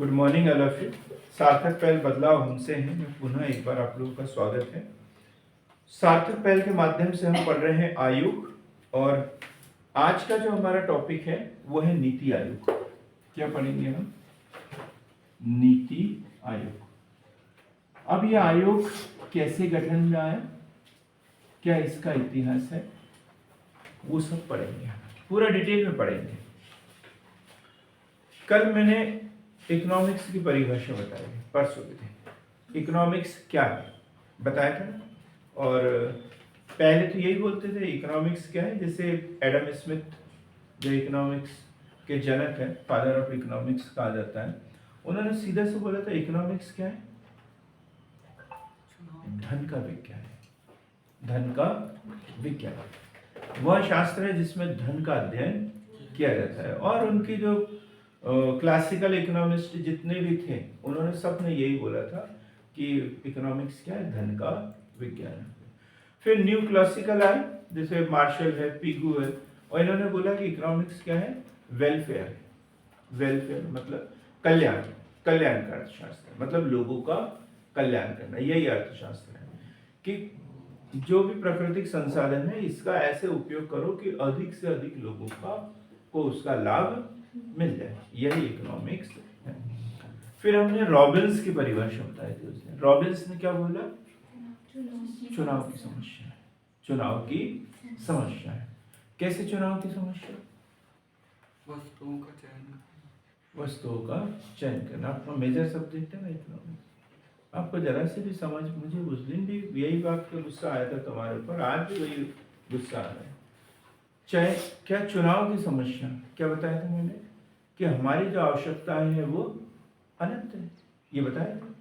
Good morning all of you. सार्थक पहल बदलाव हमसे हैं में पुनः एक बार आप लोगों का स्वागत है। सार्थक पहल के माध्यम से हम पढ़ रहे हैं आयोग, और आज का जो हमारा टॉपिक है वो है नीति आयोग। क्या पढ़ेंगे हम? नीति आयोग। अब ये आयोग कैसे गठन में आया, क्या इसका इतिहास है, वो सब पढ़ेंगे, पूरा डिटेल में पढ़ेंगे। कल मैंने इकोनॉमिक्स की परिभाषा बताई, परसों के दिन इकोनॉमिक्स क्या है बताया था, और पहले तो यही बोलते थे इकोनॉमिक्स क्या है। जैसे एडम स्मिथ जो इकोनॉमिक्स के जनक है, फादर ऑफ इकोनॉमिक्स कहा जाता है, उन्होंने सीधा से बोला था इकोनॉमिक्स क्या है? धन का विज्ञान है। धन का विज्ञान वह शास्त्र है जिसमें धन का अध्ययन किया जाता है। और उनकी जो क्लासिकल इकोनॉमिस्ट जितने भी थे, उन्होंने सब ने यही बोला था कि इकोनॉमिक्स क्या है? धन का विज्ञान है। फिर न्यू क्लासिकल आए, जैसे मार्शल है, पिगू है, और इन्होंने बोला कि इकोनॉमिक्स क्या है? वेलफेयर है। वेलफेयर मतलब कल्याण, कल्याण का अर्थशास्त्र, मतलब लोगों का कल्याण करना, यही अर्थशास्त्र है कि जो भी प्राकृतिक संसाधन है इसका ऐसे उपयोग करो कि अधिक से अधिक लोगों को उसका लाभ मिल जाए, यही इकोनॉमिक्स है। फिर हमने रॉबिन्स की परिभाषा बताई थी। उसने रॉबिन्स ने क्या बोला? चुनाव की समस्या है। चुनाव की समस्या है। कैसे चुनाव की समस्या? वस्तुओं का चयन, वस्तुओं का चयन करना। आपका मेजर सब्जेक्ट है ना इकोनॉमिक्स। आपको जरा से भी समझ, मुझे उस दिन भी यही बात का गुस्सा आया था तुम्हारे ऊपर, आज भी वही गुस्सा आ रहा है। चाहे क्या चुनाव की समस्या, क्या बताया था मैंने कि हमारी जो आवश्यकताएं है वो अनंत है, ये बताया था।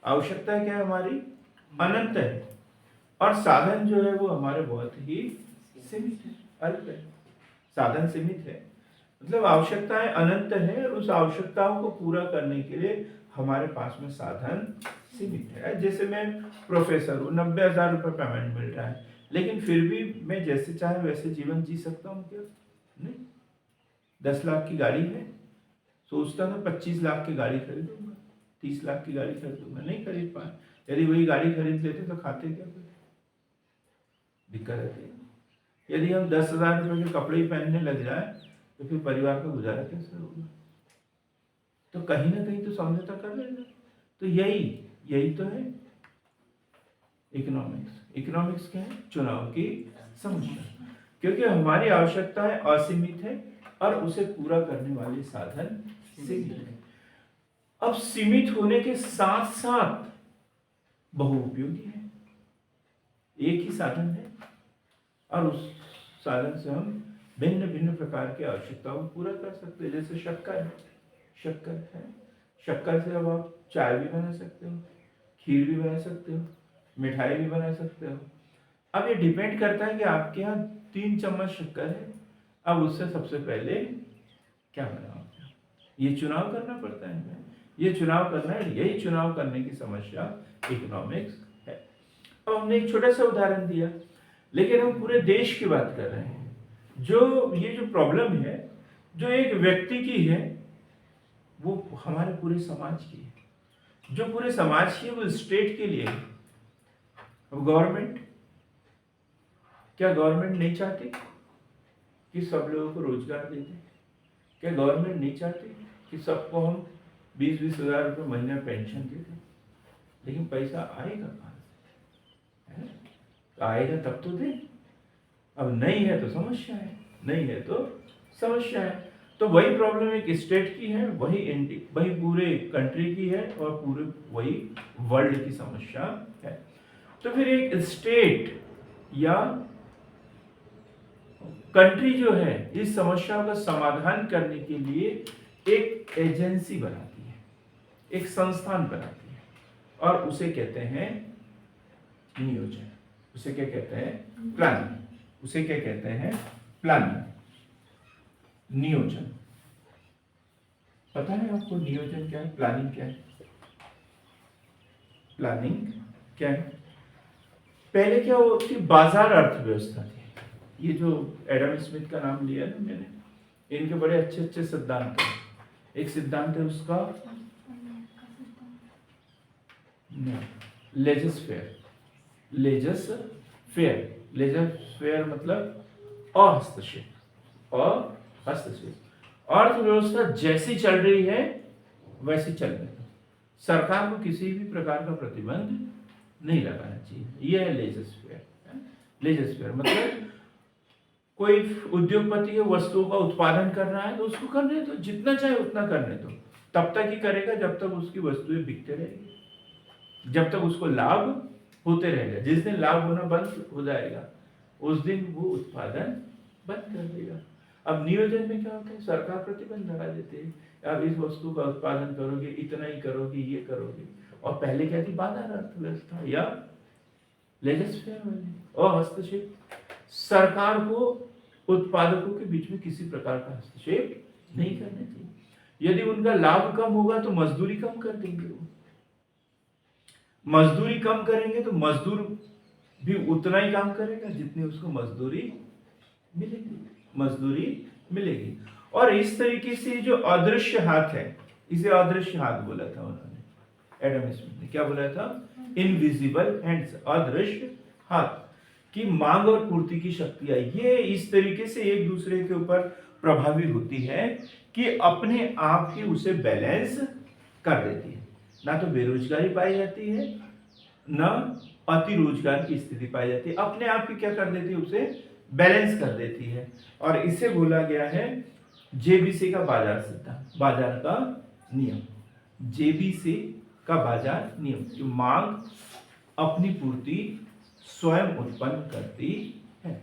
आवश्यकता क्या है हमारी? अनंत है, और साधन जो है वो हमारे बहुत ही सीमित है, अल्प है। साधन सीमित है मतलब आवश्यकताएं अनंत है, और उस आवश्यकताओं को पूरा करने के लिए हमारे पास में साधन सीमित है। जैसे मैं प्रोफेसर हूँ, 90,000 रुपये पेमेंट मिल रहा है, लेकिन फिर भी मैं जैसे चाहे वैसे जीवन जी सकता हूँ क्या? नहीं। 10 लाख की गाड़ी है, सोचता था 25 लाख की गाड़ी खरीदूंगा, 30 लाख की गाड़ी खरीदूंगा, नहीं खरीद पाए। यदि वही गाड़ी खरीद लेते तो खाते क्या? फिर दिक्कत है। यदि हम 10,000 रुपये के कपड़े ही पहनने लग जाए तो फिर परिवार का गुजारा कैसे होगा? तो कहीं ना कहीं तो समझौता कर लेना। तो यही तो है इकोनॉमिक्स। इकोनॉमिक्स क्या है? चुनाव की समस्या, क्योंकि हमारी आवश्यकताएं असीमित है और उसे पूरा करने वाले साधन सीमित है। अब सीमित होने के साथ साथ बहुउपयोगी है। एक ही साधन है और उस साधन से हम भिन्न भिन्न प्रकार की आवश्यकताओं को पूरा कर सकते हैं। जैसे शक्कर है, शक्कर से अब आप चाय भी बना सकते हो, खीर भी बना सकते हो, मिठाई भी बना सकते हो। अब ये डिपेंड करता है कि आपके यहाँ 3 चम्मच शक्कर है, अब उससे सबसे पहले क्या बनाओगे? ये चुनाव करना पड़ता है हमें, ये चुनाव करना है। यही चुनाव करने की समस्या इकोनॉमिक्स है। अब हमने एक छोटा सा उदाहरण दिया, लेकिन हम पूरे देश की बात कर रहे हैं। ये जो प्रॉब्लम है, जो एक व्यक्ति की है, वो हमारे पूरे समाज की है। जो पूरे समाज की है वो स्टेट के लिए है। अब गवर्नमेंट, क्या गवर्नमेंट नहीं चाहती कि सब लोगों को रोजगार दे दे? क्या गवर्नमेंट नहीं चाहती कि सबको हम 20-20 हजार रुपये महीना पेंशन दे दें? लेकिन पैसा आएगा कहाँ से? तो आएगा तब तो दे। अब नहीं है तो समस्या है, नहीं है तो समस्या है। तो वही प्रॉब्लम एक स्टेट की है, वही पूरे कंट्री की है, और पूरे वही वर्ल्ड की समस्या है। तो फिर एक स्टेट या कंट्री जो है इस समस्या का समाधान करने के लिए एक एजेंसी बनाती है, एक संस्थान बनाती है, और उसे कहते हैं नियोजन। उसे क्या कहते हैं? प्लानिंग। उसे क्या कहते हैं? प्लानिंग, नियोजन। पता है आपको नियोजन क्या है, प्लानिंग क्या है? प्लानिंग क्या है? पहले क्या होती? बाजार अर्थव्यवस्था थी। ये जो एडम स्मिथ का नाम लिया ना मैंने, इनके बड़े अच्छे अच्छे सिद्धांत हैं। एक सिद्धांत है उसका लेजस फेयर, लेजस फेयर, लेजस फेयर मतलब अहस्तक्षेप, अहस्तक्षेप। अर्थव्यवस्था जैसी चल रही है वैसी चलने दो, सरकार को किसी भी प्रकार का प्रतिबंध नहीं लगाना चाहिए। यह है लेजस फेयर। लेजस फेयर मतलब कोई उद्योगपति के वस्तुओं का उत्पादन कर रहा है तो उसको करने दो, जितना चाहे उतना करने दो, तब तक ही करेगा जब तक उसकी वस्तुएं बिकते रहेगी, जब तक उसको लाभ होते रहेगा। जिस दिन लाभ होना बंद हो जाएगा उस दिन वो उत्पादन बंद कर देगा। अब नियोजन में क्या होता है, सरकार प्रतिबंध लगा देती है, अब इस वस्तु का उत्पादन करोगे, इतना ही करोगे, ये करोगे। और पहले क्या थी, बाजार अर्थव्यवस्था या लेजस फेयर वाली और हस्तक्षेप। सरकार को उत्पादकों के बीच में किसी प्रकार का हस्तक्षेप नहीं करना चाहिए। यदि उनका लाभ कम होगा तो मजदूरी कम कर देंगे, वो मजदूरी कम करेंगे तो मजदूर भी उतना ही काम करेगा जितनी उसको मजदूरी मिलेगी, मजदूरी मिलेगी। और इस तरीके से जो अदृश्य हाथ है, इसे अदृश्य हाथ बोला था उन्होंने, एडम स्मिथ ने क्या बोला था, इनविजिबल हैंड्स, अदृश्य हाथ की मांग और पूर्ति की शक्तियां ये इस तरीके से एक दूसरे के ऊपर प्रभावी होती है कि अपने आप ही उसे बैलेंस कर देती है। ना तो बेरोजगारी पाई जाती है, ना अति रोजगार की स्थिति पाई जाती है, अपने आप ही क्या कर देती है, उसे बैलेंस कर देती है। और इसे बोला गया है जेबीसी का बाजार सिद्धांत, बाजार का नियम, जेबीसी का बाजार नियम कि मांग अपनी पूर्ति स्वयं उत्पन्न करती है।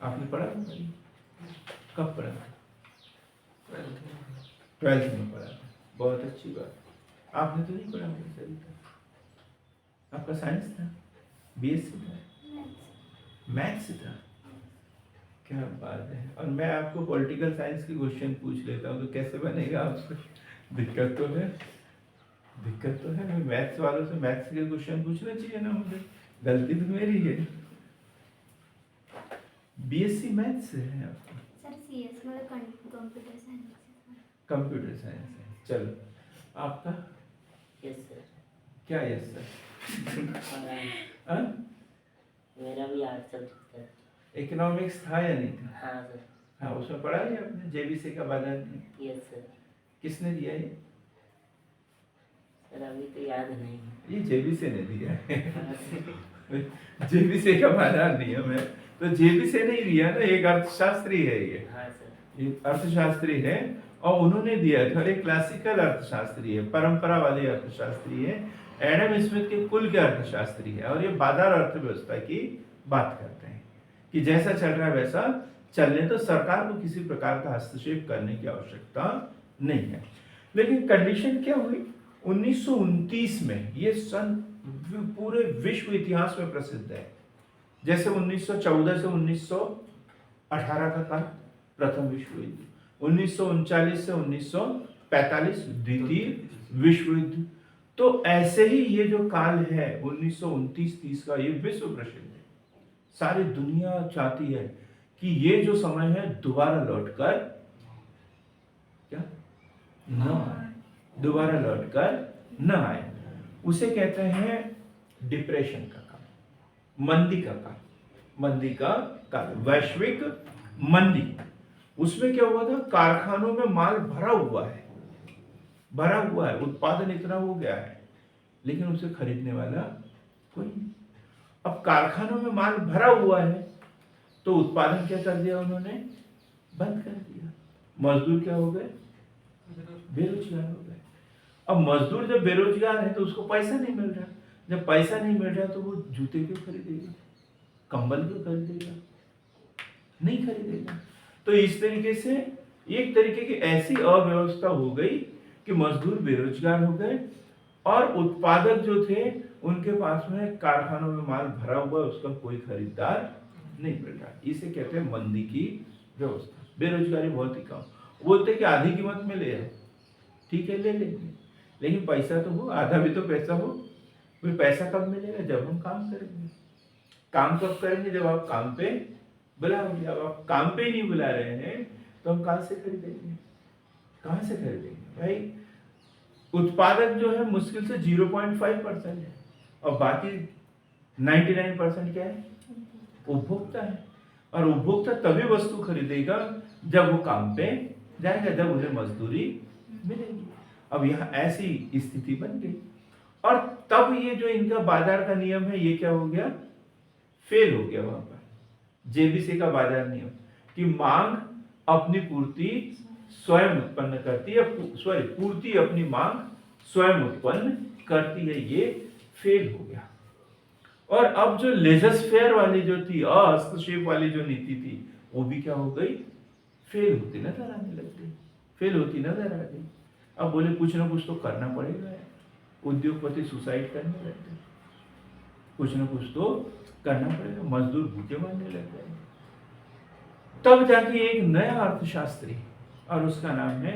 आपने पढ़ा था? कब पढ़ा? 12th में पढ़ा था, बहुत अच्छी बात। आपने तो नहीं पढ़ा होगा सभी का, आपका साइंस था, बीएससी था, मैथ्स था, क्या बात है। और मैं आपको पॉलिटिकल साइंस की क्वेश्चन पूछ लेता हूँ तो कैसे बनेगा आपसे? दिक्कत तो है, दिक्कत तो है। मैं मैथ्स वालों से मैथ्स के क्वेश्चन पूछना चाहिए ना मुझे, गलती तो मेरी है। बीएससी मैथ्स से है आपको? सर सीएस मतलब कंप्यूटर साइंस। कंप्यूटर साइंस है, चलो। आपका? Yes sir. क्या यस सर? मेरा भी आर्ट्स सब्जेक्ट है। इकोनॉमिक्स था या नहीं था? हाँ सर। हाँ, उसमें पढ़ा है आपने जेबीसी का बाजार नियम? Yes sir. किसने दिया ये? सर अभी तो याद नहीं। ये जेबीसी ने दिया है। हाँ सर। जेबीसी का बाजार नियम है तो जेबीसी ने ही दिया ना, एक अर्थशास्त्री है ये। हाँ सर। ये अर्थशास्त्री है और उन्होंने दिया है। थोड़े क्लासिकल अर्थशास्त्री है, परंपरा वाले अर्थशास्त्री है, एडम स्मिथ के कुल के अर्थशास्त्री है। और ये बाजार अर्थव्यवस्था की बात करते हैं कि जैसा चल रहा है वैसा चलने तो सरकार को किसी प्रकार का हस्तक्षेप करने की आवश्यकता नहीं है। लेकिन कंडीशन क्या हुई 1929 में, ये सन पूरे विश्व इतिहास में प्रसिद्ध है। जैसे 1914 से 1918 का काल प्रथम विश्व युद्ध, 1939 से 1945 द्वितीय विश्व युद्ध, तो ऐसे ही ये जो काल है 1929-30 का, ये विश्व प्रसिद्ध है। सारी दुनिया चाहती है कि ये जो समय है दोबारा लौटकर क्या न आए, दोबारा लौटकर न आए। उसे कहते हैं डिप्रेशन का काल, मंदी का काल, मंदी का काल, वैश्विक मंदी। उसमें क्या हुआ था, कारखानों में माल भरा हुआ है, भरा हुआ है, उत्पादन इतना हो गया है, लेकिन उसे खरीदने वाला कोई नहीं। अब कारखानों में माल भरा हुआ है तो उत्पादन क्या कर दिया उन्होंने, बंद कर दिया। मजदूर क्या हो गए, बेरोजगार हो गए। अब मजदूर जब बेरोजगार है तो उसको पैसा नहीं मिल रहा, जब पैसा नहीं मिल रहा तो वो जूते क्यों खरीदेगा, कंबल क्यों खरीदेगा, नहीं खरीदेगा। तो इस तरीके से एक तरीके की ऐसी अव्यवस्था हो गई कि मजदूर बेरोजगार हो गए और उत्पादक जो थे उनके पास में कारखानों में माल भरा हुआ, उसका कोई खरीदार नहीं मिल रहा। इसे कहते हैं मंदी की व्यवस्था, बेरोजगारी बहुत ही कम। बोलते कि आधी कीमत में ले आओ, ठीक है ले लेंगे, लेकिन पैसा तो हो, आधा भी तो पैसा हो। फिर पैसा कब मिलेगा, जब हम काम करेंगे। काम कब करेंगे, जब आप काम पे बुलाओगे। अब आप काम पे ही नहीं बुला रहे हैं तो हम कहाँ से खरीदेंगे, कहाँ से खरीदेंगे भाई। उत्पादक जो है मुश्किल से 0.5% है, और बाकी 99% क्या है? उपभोक्ता है। और उपभोक्ता तभी वस्तु खरीदेगा जब वो काम पे जाएगा, जब उन्हें मजदूरी मिलेगी। अब यहाँ ऐसी स्थिति बन गई और तब ये जो इनका बाजार का नियम है ये क्या हो गया? फेल हो गया। वहां पर जेबीसी का बाजार नियम कि मांग अपनी पूर्ति स्वयं उत्पन्न करती है, पूर्ति अपनी मांग स्वयं उत्पन्न करती है, ये फेल हो गया। और अब जो लेजर फेयर वाली जो थी, हस्तक्षेप वाली जो नीति थी, वो भी क्या हो गई? फेल होती नजर आने लग गई, फेल होती नजर आ गई। अब बोले कुछ ना कुछ तो करना पड़ेगा। उद्योगपति सुसाइड करने लग गए, कुछ ना कुछ तो करना पड़ेगा, मजदूर भूखे मरने लग गए। तब जाके एक नया अर्थशास्त्री, और उसका नाम है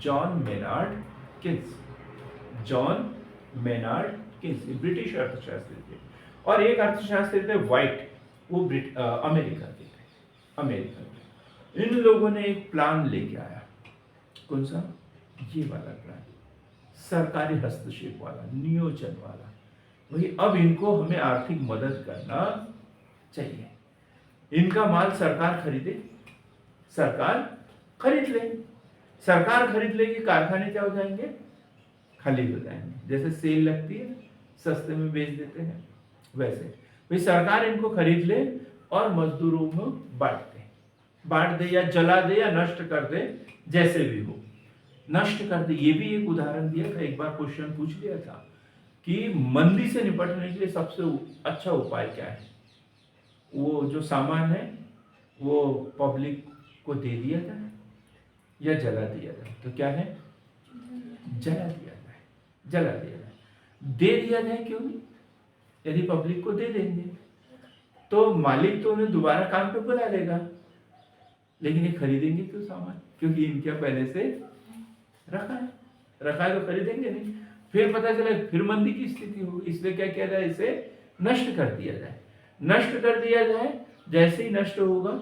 John Maynard Keynes. John Maynard Keynes British अर्थशास्त्री थे, और एक अर्थशास्त्री थे व्हाइट, वो अमेरिका के थे, अमेरिका के। इन लोगों ने एक प्लान लेके आया। कौन सा? ये वाला प्लान, सरकारी हस्तक्षेप वाला, नियोजन वाला। वही अब इनको हमें आर्थिक मदद करना चाहिए। इनका माल सरकार खरीदे, सरकार खरीद ले, सरकार खरीद लेगी, कारखाने क्या हो जाएंगे? खाली हो जाएंगे। जैसे सेल लगती है, सस्ते में बेच देते हैं, वैसे भाई सरकार इनको खरीद ले और मजदूरों में बांट दे, या जला दे, या नष्ट कर दे, जैसे भी हो नष्ट कर दे। ये भी एक उदाहरण दिया था, एक बार क्वेश्चन पूछ लिया था कि मंदी से निपटने के लिए सबसे अच्छा उपाय क्या है? वो जो सामान है वो पब्लिक को दे दिया जाए या जला दिया जाए? तो क्या है? जला दिया जाए, जला दिया जाए। दे दिया जाए क्यों नहीं? यदि पब्लिक को दे देंगे तो मालिक तो उन्हें दोबारा काम पे बुला लेगा, लेकिन ये खरीदेंगे क्यों सामान? क्योंकि इनके पहले से रखा है तो खरीदेंगे नहीं। फिर पता चला फिर मंदी की स्थिति होगी, इसलिए क्या किया जाए? इसे नष्ट कर दिया जाए। नष्ट कर दिया जाए, जैसे ही नष्ट होगा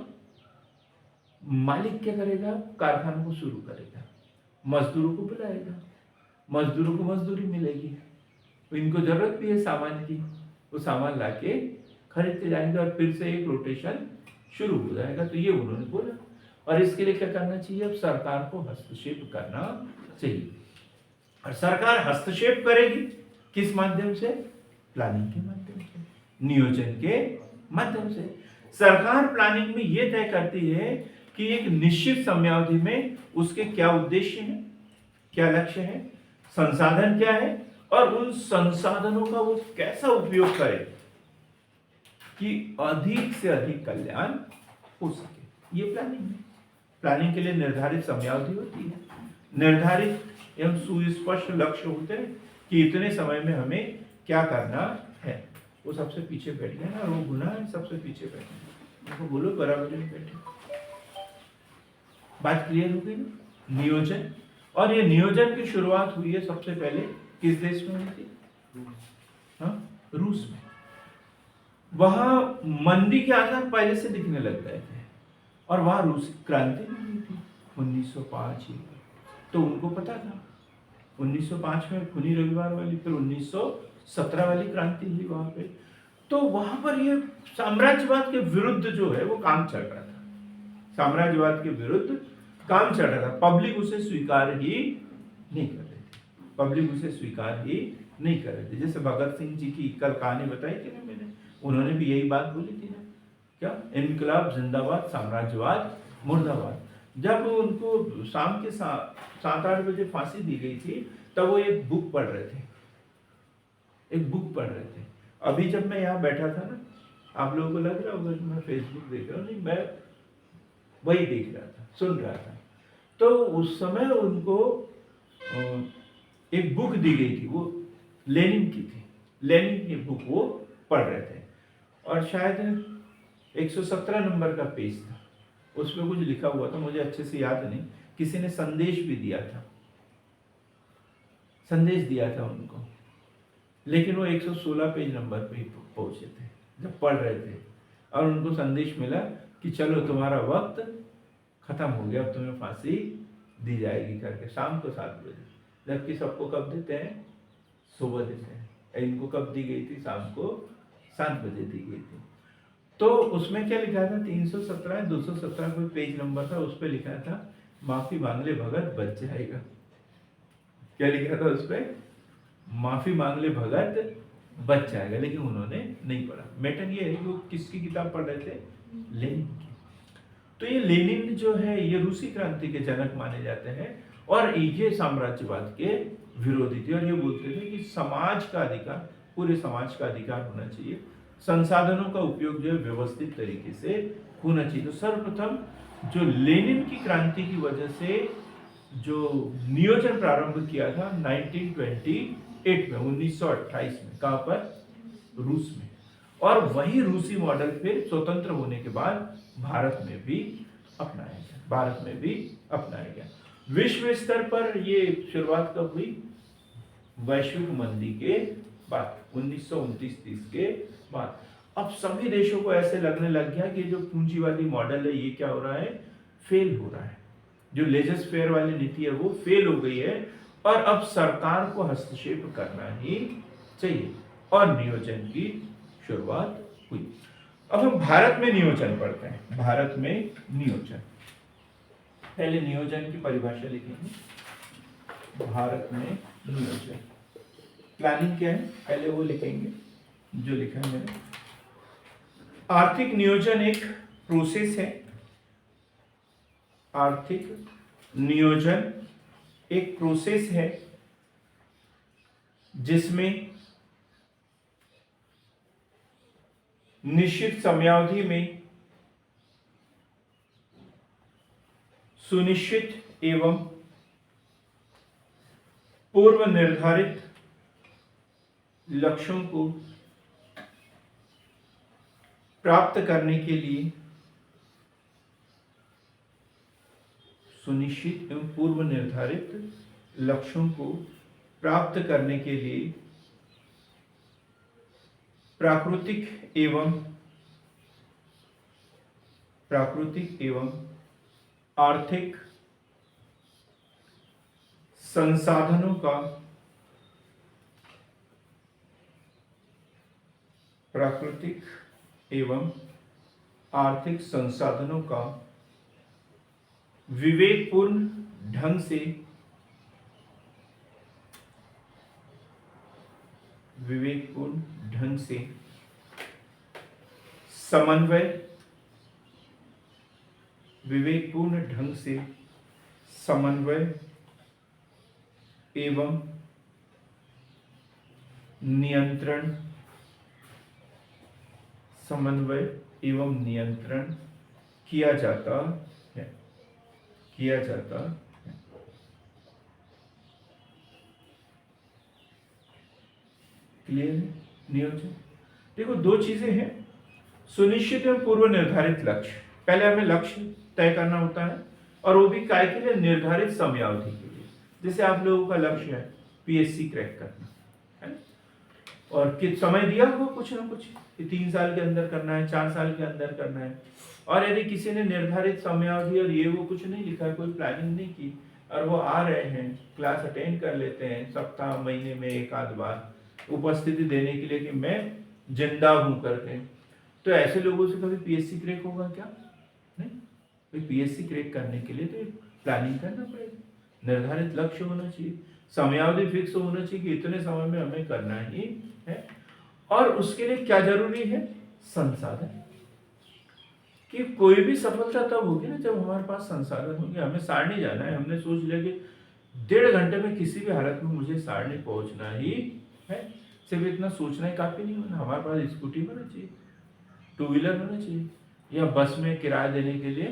मालिक क्या करेगा? कारखानों को शुरू करेगा, मजदूरों को बुलाएगा, मजदूरों को मजदूरी मिलेगी, तो इनको जरूरत भी है सामान की, वो सामान लाके खरीदते जाएंगे और फिर से एक रोटेशन शुरू हो जाएगा। तो ये उन्होंने बोला, और इसके लिए क्या करना चाहिए? अब सरकार को हस्तक्षेप करना चाहिए। और सरकार हस्तक्षेप करेगी किस माध्यम से? प्लानिंग के माध्यम से, नियोजन के माध्यम से। सरकार प्लानिंग में यह तय करती है कि एक निश्चित समयावधि में उसके क्या उद्देश्य हैं, क्या लक्ष्य है, संसाधन क्या है, और उन संसाधनों का वो कैसा उपयोग करे कि अधिक से अधिक कल्याण हो सके। ये प्लानिंग है। प्लानिंग के लिए निर्धारित समयावधि होती है, निर्धारित एवं सुस्पष्ट लक्ष्य होते हैं कि इतने समय में हमें क्या करना है। वो सबसे पीछे बैठ गए ना, और वो गुनाह है सबसे पीछे बैठे, उनको बोलो बराबर में बैठे। बात क्लियर हो गई ना? नियोजन, और ये नियोजन की शुरुआत हुई है सबसे पहले किस देश में हुई थी? रूस में। वहां मंदी के आसार पहले से दिखने लग गए थे, और वहां रूस क्रांति हुई थी 1905 ही। तो उनको पता था 1905 में खूनी रविवार वाली, फिर 1917 वाली क्रांति हुई वहां पे। तो वहां पर ये साम्राज्यवाद के विरुद्ध जो है वो काम चल रहा था, साम्राज्यवाद के विरुद्ध काम चल रहा था। पब्लिक उसे स्वीकार ही नहीं कर रही थी, पब्लिक उसे स्वीकार ही नहीं कर रही थी। जैसे भगत सिंह जी की कल कहानी बताई थी ना मैंने, उन्होंने भी यही बात बोली थी ना, क्या? इनकलाब जिंदाबाद, साम्राज्यवाद मुर्दाबाद। जब उनको शाम के 7-8 बजे फांसी दी गई थी, तब वो एक बुक पढ़ रहे थे, एक बुक पढ़ रहे थे। अभी जब मैं यहाँ बैठा था ना, आप लोगों को लग रहा होगा कि मैं फेसबुक देख रहा हूँ, नहीं, मैं वही देख रहा था, सुन रहा था। तो उस समय उनको एक बुक दी गई थी, वो लेनिन की थी, लेनिन की बुक वो पढ़ रहे थे, और शायद 117 नंबर का पेज था, उसमें कुछ लिखा हुआ था, मुझे अच्छे से याद नहीं, किसी ने संदेश भी दिया था, संदेश दिया था उनको, लेकिन वो 116 पेज नंबर पे पहुंचे थे जब पढ़ रहे थे, और उनको संदेश मिला कि चलो तुम्हारा वक्त खत्म हो गया, अब तुम्हें फांसी दी जाएगी करके, शाम को 7 बजे। जबकि सबको कब देते हैं? सुबह देते हैं, इनको कब दी गई थी? शाम को 7 बजे दी गई थी। तो उसमें क्या लिखा था? 317 217 कोई पेज नंबर था, उस पर लिखा था माफी मांग ले भगत बच जाएगा। क्या लिखा था उस पर? माफी मांग ले भगत बच जाएगा। लेकिन उन्होंने नहीं पढ़ा। मैटर ये है कि वो किसकी किताब पढ़ रहे थे? लेनिन की। तो ये लेनिन जो है ये रूसी क्रांति के जनक माने जाते हैं और ये साम्राज्यवाद के विरोधी थे और ये बोलते थे कि समाज का अधिकार, पूरे समाज का अधिकार होना चाहिए, संसाधनों का उपयोग जो है व्यवस्थित तरीके से होना चाहिए। तो सर्वप्रथम जो लेनिन की क्रांति की वजह से जो नियोजन प्रारंभ किया था 1928 में, 1928 में, कहां पर? रूस में। और वही रूसी मॉडल फिर स्वतंत्र होने के बाद भारत में भी अपनाया गया, भारत में भी अपनाया गया। विश्व स्तर पर ये शुरुआत कब हुई? वैश्विक मंदी के बाद, 1929-30 के बाद। अब सभी देशों को ऐसे लगने लग गया कि जो पूंजीवादी मॉडल है ये क्या हो रहा है? फेल हो रहा है। जो लेजर फेयर वाली नीति है वो फेल हो गई है और अब सरकार को हस्तक्षेप करना ही चाहिए और नियोजन की शुरुआत हुई। अब हम भारत में नियोजन पढ़ते हैं। भारत में नियोजन, पहले नियोजन की परिभाषा लिखेंगे। भारत में नियोजन, प्लानिंग क्या है पहले वो लिखेंगे जो लिखा है मैंने। आर्थिक नियोजन एक प्रोसेस है। आर्थिक नियोजन एक प्रोसेस है जिसमें निश्चित समयावधि में सुनिश्चित एवं पूर्व निर्धारित लक्ष्यों को प्राप्त करने के लिए, सुनिश्चित एवं पूर्व निर्धारित लक्ष्यों को प्राप्त करने के लिए प्राकृतिक एवं आर्थिक संसाधनों का, प्राकृतिक एवं आर्थिक संसाधनों का विवेकपूर्ण ढंग से समन्वय, विवेकपूर्ण ढंग से समन्वय एवं नियंत्रण, समन्वय एवं नियंत्रण किया जाता है। क्लियर है? नियोजन देखो दो चीजें हैं, सुनिश्चित एवं पूर्व निर्धारित लक्ष्य। पहले हमें लक्ष्य तय करना होता है और वो भी काय के लिए? निर्धारित समयावधि के लिए। जैसे आप लोगों का लक्ष्य है पीएससी क्रैक करना है और किस समय दिया हुआ कुछ ना कुछ, 3 साल के अंदर करना है, 4 साल के अंदर करना है। और यदि किसी ने निर्धारित समयावधि और ये वो कुछ नहीं लिखा, कोई प्लानिंग नहीं की और वो आ रहे हैं, क्लास अटेंड कर लेते हैं सप्ताह महीने में एक आध बार उपस्थिति देने के लिए कि मैं जिंदा हूं करके, तो ऐसे लोगों से कभी पीएससी क्रैक होगा क्या? नहीं। पीएससी क्रैक करने के लिए तो प्लानिंग करना पड़ेगा, निर्धारित लक्ष्य होना चाहिए, समयावधि फिक्स होना चाहिए कि इतने समय में हमें करना ही है। और उसके लिए क्या जरूरी है? संसाधन। कि कोई भी सफलता तब होगी ना जब हमारे पास संसाधन होंगे। हमें सारणी जाना है, हमने सोच लिया कि 1.5 घंटे में किसी भी हालत में मुझे सारणी पहुंचना ही है। सिर्फ इतना सोचना ही काफी नहीं होना, हमारे पास स्कूटी होना चाहिए, 2 व्हीलर होना चाहिए, या बस में किराया देने के लिए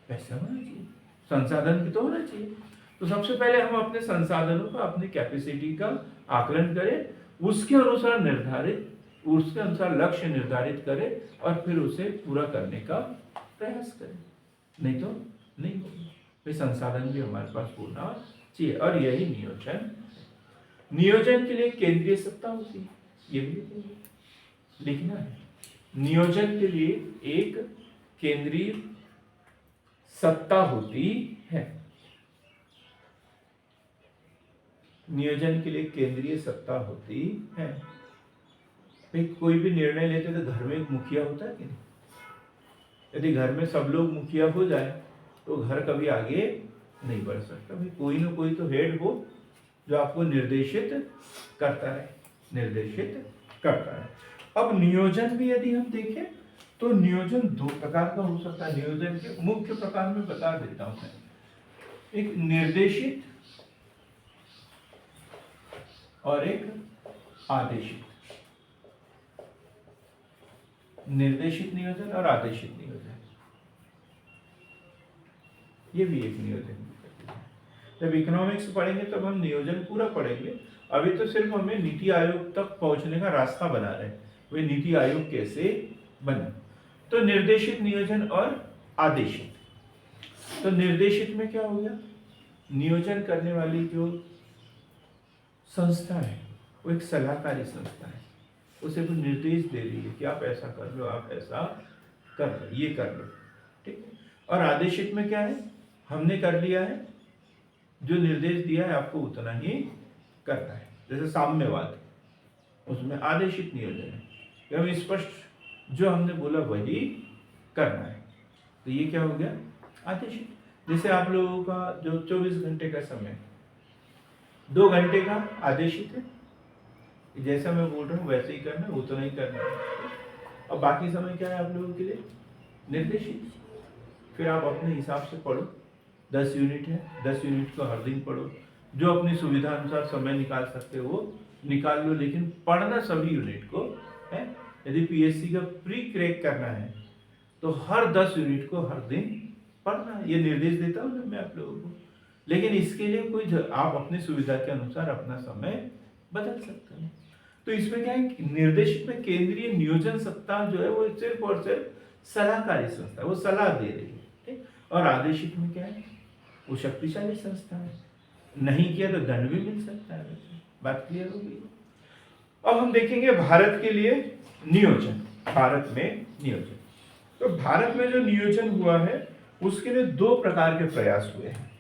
पैसा होना चाहिए, संसाधन भी तो होना चाहिए। तो सबसे पहले हम अपने संसाधनों का, अपनी कैपेसिटी का आकलन करें, उसके अनुसार लक्ष्य निर्धारित करें और फिर उसे पूरा करने का प्रयास करें। नहीं तो नहीं होगा। फिर संसाधन भी हमारे पास होना चाहिए और यही नियोजन। नियोजन के लिए केंद्रीय सत्ता होती है, ये भी लिखना है। नियोजन के लिए एक केंद्रीय सत्ता होती है। नियोजन के लिए केंद्रीय सत्ता होती है। भाई कोई भी निर्णय लेते तो घर में एक मुखिया होता है कि नहीं? यदि घर में सब लोग मुखिया हो जाए तो घर कभी आगे नहीं बढ़ सकता। भाई कोई ना कोई तो हेड हो जो आपको निर्देशित करता है, निर्देशित करता है। अब नियोजन भी यदि हम देखें तो नियोजन दो प्रकार का हो सकता है। नियोजन के मुख्य प्रकार में बता देता हूं मैं। एक निर्देशित और एक आदेशित। निर्देशित नियोजन और आदेशित नियोजन, ये भी एक नियोजन। जब इकोनॉमिक्स पढ़ेंगे तब हम नियोजन पूरा पढ़ेंगे। अभी तो सिर्फ हमें नीति आयोग तक पहुंचने का रास्ता बना रहे हैं, वे नीति आयोग कैसे बने। तो निर्देशित नियोजन और आदेशित। तो निर्देशित में क्या हो गया, नियोजन करने वाली जो संस्था है वो एक सलाहकारी संस्था है, उसे वो निर्देश दे रही है कि आप ऐसा कर लो, आप ऐसा कर लो, ये कर लो, ठीक है। और आदेशित में क्या है, हमने कर लिया है, जो निर्देश दिया है आपको उतना ही करना है। जैसे साम्यवाद, उसमें आदेशित नियोजन है कि हम स्पष्ट जो हमने बोला वही करना है। तो ये क्या हो गया, आदेशित। जैसे आप लोगों का जो 24 घंटे का समय, 2 घंटे का आदेशित है, जैसा मैं बोल रहा हूँ वैसे ही करना है, उतना ही करना है। और बाकी समय क्या है आप लोगों के लिए, निर्देशित। फिर आप अपने हिसाब से पढ़ो, 10 यूनिट है, 10 यूनिट को हर दिन पढ़ो, जो अपनी सुविधा अनुसार समय निकाल सकते हो वो निकाल लो, लेकिन पढ़ना सभी यूनिट को है। यदि पीएससी का प्री क्रैक करना है तो हर 10 यूनिट को हर दिन पढ़ना है। ये निर्देश देता हूँ मैं आप लोगों को, लेकिन इसके लिए कोई आप अपनी सुविधा के अनुसार अपना समय बदल सकते हो। तो इसमें क्या है, निर्देशित में केंद्रीय नियोजन सत्ता जो है वो सिर्फ और सिर्फ सलाहकारी संस्था है, वो सलाह दे रही है, ठीक। और आदेशित में क्या है, वो शक्तिशाली संस्था है, नहीं किया तो दंड भी मिल सकता है। बात क्लियर होगी। अब हम देखेंगे भारत के लिए नियोजन, भारत में नियोजन। तो भारत में जो नियोजन हुआ है उसके लिए 2 प्रकार के प्रयास हुए हैं।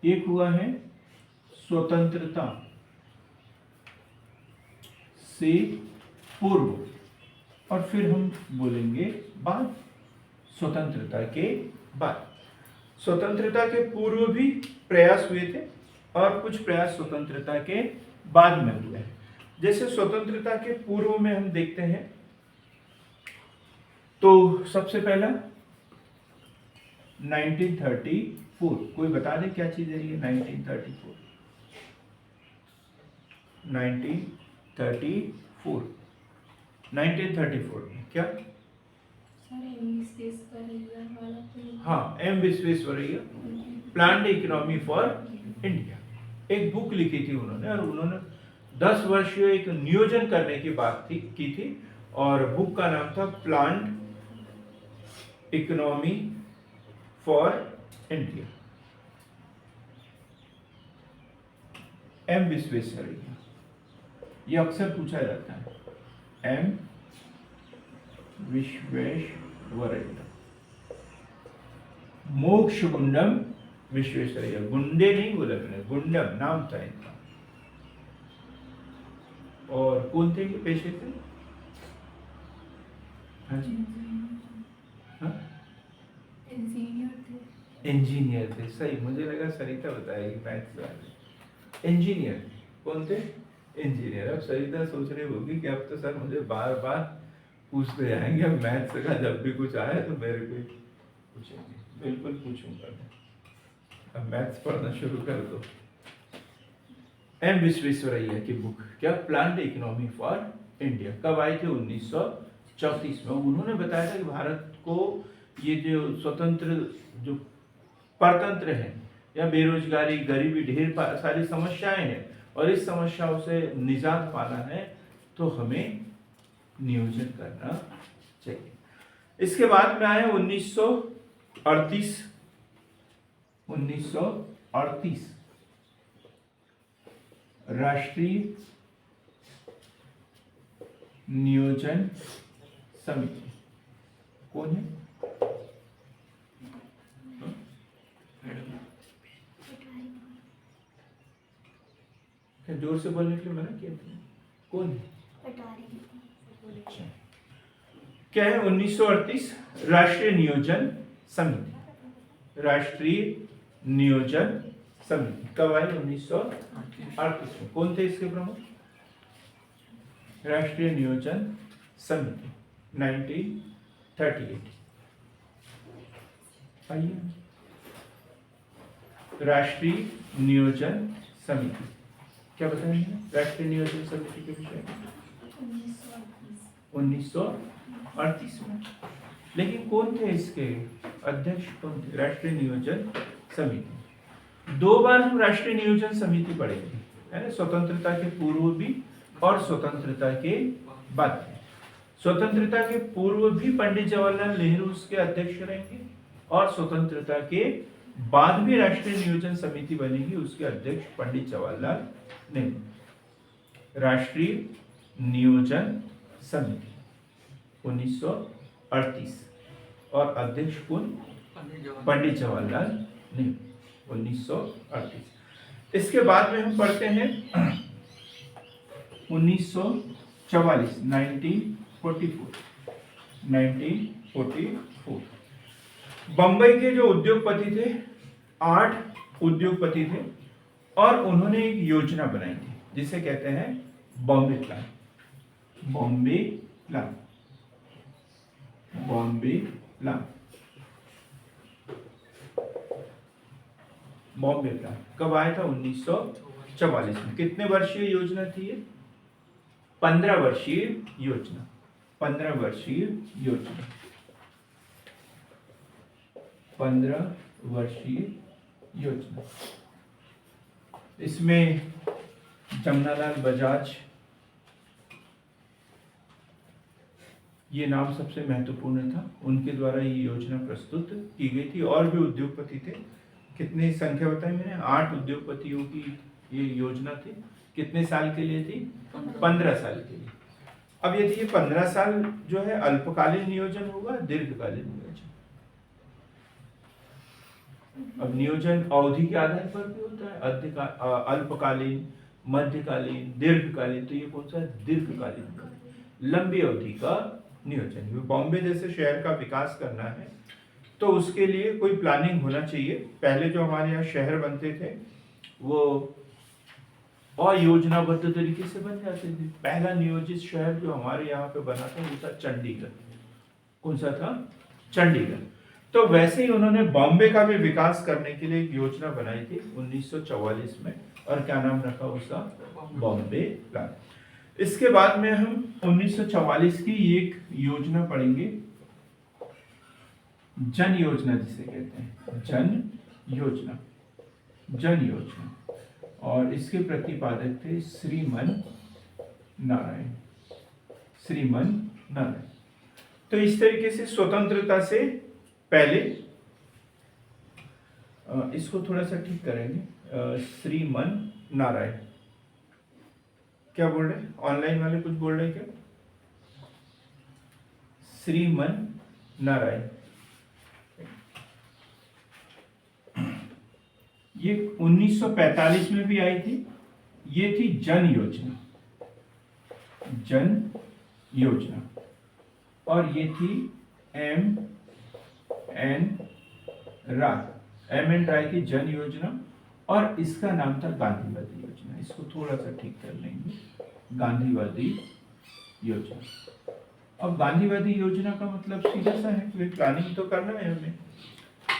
एक हुआ है स्वतंत्रता से पूर्व, और फिर हम बोलेंगे बाद, स्वतंत्रता के बाद। स्वतंत्रता के पूर्व भी प्रयास हुए थे और कुछ प्रयास स्वतंत्रता के बाद में हुए हैं। जैसे स्वतंत्रता के पूर्व में हम देखते हैं तो सबसे पहला 1934, कोई बता दे क्या चीज है ये 1934? 1934 में क्या, हाँ, M Visvesvaraya planned economy for India, एक बुक लिखी थी उन्होंने, और उन्होंने 10 वर्षीय एक नियोजन करने की बात की थी, और बुक का नाम था planned economy for India, M Visvesvaraya. ये अक्सर पूछा जाता है, एम विश्वेश्वरैया, मोक्ष गुंडम विश्वेश्वरैया। गुंडे नहीं बोला मैंने, गुंडम नाम था इनका। और कौन थे ये पेशे से? हाँ जी, हाँ, इंजीनियर थे। सही, मुझे लगा सरिता बताएगी मैथ्स वाले। इंजीनियर कौन थे? इंजीनियर। अब सरिता सोच रही होगी कि अब तो सर मुझे बार बार पूछते जाएंगे, अब मैथ्स का जब भी कुछ आए तो मेरे को पूछेंगे। बिल्कुल पूछूंगा मैं, अब मैथ्स पढ़ना शुरू कर दो। एम विश्वेश्वरैया की बुक क्या, प्लान्ड इकोनॉमी फॉर इंडिया, कब आई थी? 1934 में। उन्होंने बताया था कि भारत को ये जो स्वतंत्र जो परतंत्र है, या बेरोजगारी, गरीबी, ढेर सारी समस्याएं हैं, और इस समस्याओं से निजात पाना है तो हमें नियोजन करना चाहिए। इसके बाद में आया 1938, राष्ट्रीय नियोजन समिति। कौन है? क्या जोर से बोलने के लिए मना किया था? कौन है? पटवारी। अच्छा। क्या है 1938 राष्ट्रीय नियोजन समिति। राष्ट्रीय नियोजन समिति कब आई? 1938 में। कौन थे इसके प्रमुख? राष्ट्रीय नियोजन समिति 1938। आइए, राष्ट्रीय नियोजन समिति क्या बताएंगे राष्ट्रीय नियोजन समिति के विषय में? 1938 में। लेकिन कौन थे इसके अध्यक्ष? कौन थे? राष्ट्रीय नियोजन समिति। 2 बार हम राष्ट्रीय नियोजन समिति पढ़ेंगे, है ना, स्वतंत्रता के पूर्व भी और स्वतंत्रता के बाद भी। स्वतंत्रता के पूर्व भी पंडित जवाहरलाल नेहरू उसके अध्यक्ष रहेंगे और स्वतंत्रता के बाद भी राष्ट्रीय नियोजन समिति बनेगी, उसके अध्यक्ष पंडित जवाहरलाल नेहरू। राष्ट्रीय नियोजन समिति 1938 और अध्यक्ष कौन? पंडित जवाहरलाल नेहरू 1938। इसके बाद में हम पढ़ते हैं 1944 1944। बंबई के जो उद्योगपति थे, 8 उद्योगपति थे और उन्होंने एक योजना बनाई थी जिसे कहते हैं Bombay plan. Bombay plan, Bombay plan, Bombay plan कब आया था? 1944 में। कितने वर्षीय योजना थी ये? 15 वर्षीय योजना। 15 वर्षीय योजना, 15 वर्षीय योजना। इसमें जमनालाल बजाज ये नाम सबसे महत्वपूर्ण था, उनके द्वारा ये योजना प्रस्तुत की गई थी। और भी उद्योगपति थे। कितनी संख्या बताई मैंने? 8 उद्योगपतियों की ये योजना थी। कितने साल के लिए थी? 15 साल के लिए। अब यदि ये 15 साल जो है अल्पकालीन नियोजन होगा, दीर्घकालीन नियोजन। अब नियोजन अवधि के आधार पर भी होता है, अल्पकालीन, मध्यकालीन, दीर्घकालीन। तो ये कौन सा? दीर्घकालीन, लंबी अवधि का नियोजन। बॉम्बे जैसे शहर का विकास करना है तो उसके लिए कोई प्लानिंग होना चाहिए। पहले जो हमारे यहाँ शहर बनते थे वो अयोजनाबद्ध तरीके से बन जाते थे। पहला नियोजित शहर जो हमारे यहाँ पे बना था वो था चंडीगढ़। कौन सा था? चंडीगढ़। तो वैसे ही उन्होंने बॉम्बे का भी विकास करने के लिए एक योजना बनाई थी 1944 में, और क्या नाम रखा उसका? बॉम्बे प्लान। इसके बाद में हम 1944 की एक योजना पढ़ेंगे, जन योजना जिसे कहते हैं, जन योजना, जन योजना। और इसके प्रतिपादक थे श्रीमन नारायण, श्रीमन नारायण। तो इस तरीके से स्वतंत्रता से पहले इसको थोड़ा सा ठीक करेंगे। श्रीमन नारायण क्या बोल रहे हैं? ऑनलाइन वाले कुछ बोल रहे हैं क्या? श्रीमन नारायण ये 1945 में भी आई थी। ये थी जन योजना, जन योजना। और ये थी एम एन राय की जन योजना। और इसका नाम था गांधीवादी योजना। इसको थोड़ा सा ठीक कर लेंगे, गांधीवादी योजना। अब गांधीवादी योजना का मतलब सीधा सा है कि प्लानिंग तो करना है हमें,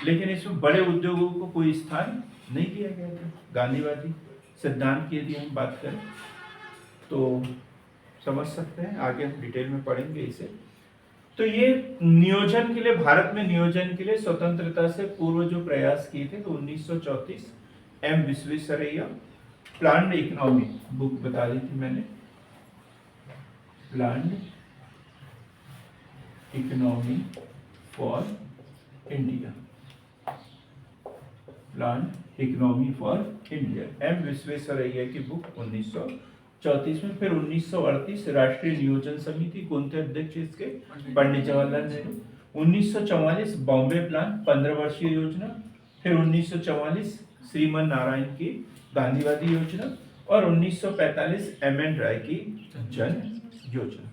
लेकिन इसमें बड़े उद्योगों को कोई स्थान नहीं दिया गया था। गांधीवादी सिद्धांत की यदि हम बात करें तो समझ सकते हैं, आगे हम डिटेल में पढ़ेंगे इसे। तो ये नियोजन के लिए, भारत में नियोजन के लिए स्वतंत्रता से पूर्व जो प्रयास किए थे, तो 1934 M Visvesvaraya planned economy book बता दी थी मैंने, planned economy for India, planned economy for India, M Visvesvaraya की बुक 1934 में। फिर 1938 राष्ट्रीय नियोजन समिति, कौन थे अध्यक्ष इसके? पंडित जवाहरलाल नेहरू। 1944 बॉम्बे प्लान 15 वर्षीय योजना। फिर 1944 श्रीमन नारायण की गांधीवादी योजना। और 1945 एम.एन. राय की जन योजना।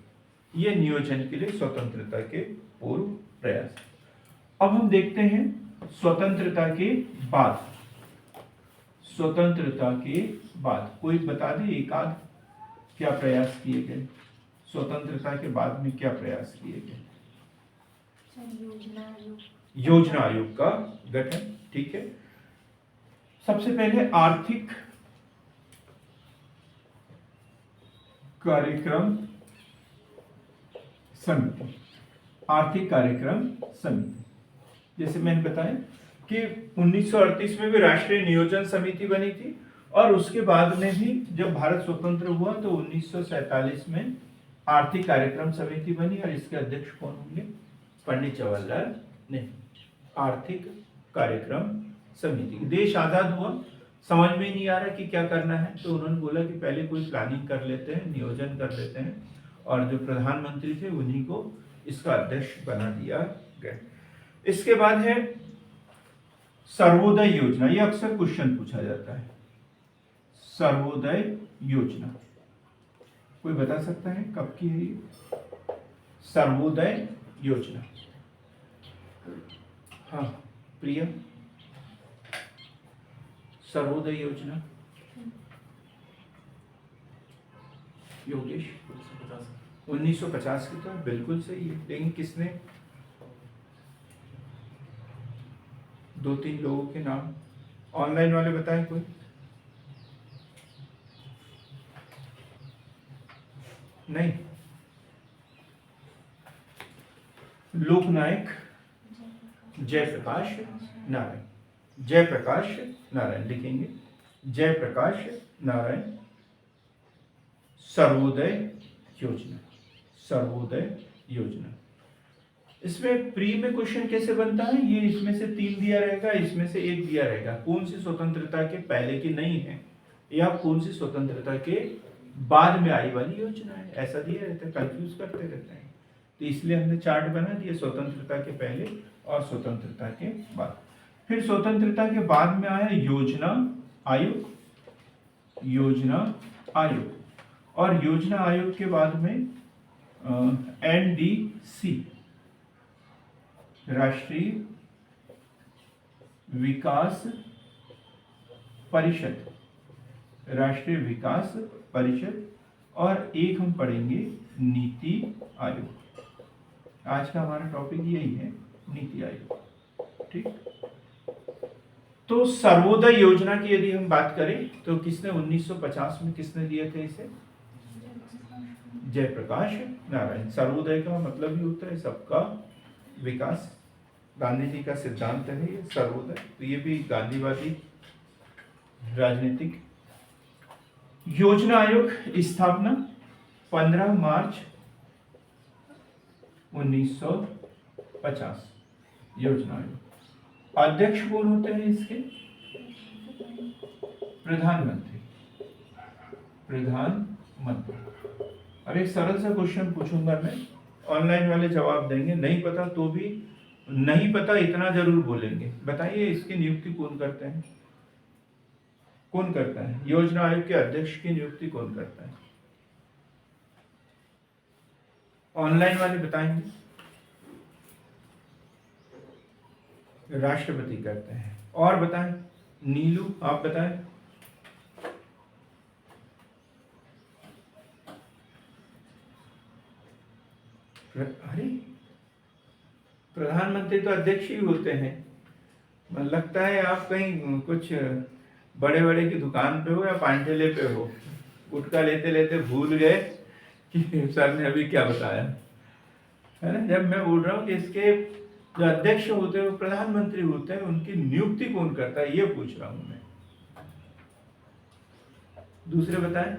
ये नियोजन के लिए स्वतंत्रता के पूर्व प्रयास। अब हम देखते हैं स्वतंत्रता के बाद। स्वतंत्रता के बाद कोई बता दे एक आध क्या प्रयास किए गए, स्वतंत्रता के बाद में क्या प्रयास किए गए। योजना आयोग का गठन, ठीक है। सबसे पहले आर्थिक कार्यक्रम समिति। आर्थिक कार्यक्रम समिति, जैसे मैंने बताया कि 1938 में भी राष्ट्रीय नियोजन समिति बनी थी, और उसके बाद में भी जब भारत स्वतंत्र हुआ तो 1947 में आर्थिक कार्यक्रम समिति बनी, और इसके अध्यक्ष कौन होंगे, पंडित जवाहरलाल नेहरू। आर्थिक कार्यक्रम समिति। देश आजाद हुआ, समझ में नहीं आ रहा कि क्या करना है, तो उन्होंने बोला कि पहले कोई प्लानिंग कर लेते हैं, नियोजन कर लेते हैं, और जो प्रधानमंत्री थे उन्हीं को इसका अध्यक्ष बना दिया गया। इसके बाद है सर्वोदय योजना। ये अक्सर क्वेश्चन पूछा जाता है, सर्वोदय योजना। कोई बता सकता है कब की है ये सर्वोदय योजना? हाँ प्रिया, सर्वोदय योजना। योगेश 1950 की, तो बिल्कुल सही है, लेकिन किसने? दो तीन लोगों के नाम ऑनलाइन वाले बताएं कोई। नहीं, लोकनायक जयप्रकाश नारायण। जयप्रकाश नारायण लिखेंगे, जयप्रकाश नारायण। सर्वोदय योजना, सर्वोदय योजना। इसमें प्री में क्वेश्चन कैसे बनता है, ये इसमें से 3 दिया रहेगा, इसमें से 1 दिया रहेगा, कौन सी स्वतंत्रता के पहले की नहीं है या कौन सी स्वतंत्रता के बाद में आई वाली योजना है, ऐसा दिया रहता है, कंफ्यूज करते रहते हैं। तो इसलिए हमने चार्ट बना दिया, स्वतंत्रता के पहले और स्वतंत्रता के बाद। फिर स्वतंत्रता के बाद में आया योजना आयोग, योजना आयोग, और योजना आयोग के बाद में NDC, राष्ट्रीय विकास परिषद, राष्ट्रीय विकास परिषद, और एक हम पढ़ेंगे नीति आयोग। आज का हमारा टॉपिक यही है, नीति आयोग, ठीक। तो सर्वोदय योजना की यदि हम बात करें तो किसने 1950 में किसने दिए थे इसे? जयप्रकाश नारायण। सर्वोदय का मतलब ही होता है सबका विकास, गांधी जी का सिद्धांत है ये सर्वोदय, तो ये भी गांधीवादी राजनीतिक। योजना आयोग स्थापना 15 मार्च 1950। योजना आयोग अध्यक्ष कौन होते हैं इसके? प्रधानमंत्री, प्रधानमंत्री। अब एक सरल सा क्वेश्चन पूछूंगा मैं, ऑनलाइन वाले जवाब देंगे, नहीं पता तो भी नहीं पता इतना जरूर बोलेंगे। बताइए इसकी नियुक्ति कौन करते हैं? कौन करता है? योजना आयोग के अध्यक्ष की नियुक्ति कौन करता है? ऑनलाइन वाले बताएंगे। राष्ट्रपति करते हैं। और बताएं, नीलू आप बताएं। अरे प्रधानमंत्री तो अध्यक्ष ही होते हैं। मन लगता है आप कहीं कुछ बड़े बड़े की दुकान पे हो या पांडेले पे हो, गुटखा लेते लेते भूल गए कि सर ने अभी क्या बताया है ना। जब मैं बोल रहा हूँ कि इसके जो अध्यक्ष होते हैं वो प्रधानमंत्री होते हैं, उनकी नियुक्ति कौन करता है ये पूछ रहा हूँ मैं। दूसरे बताएं,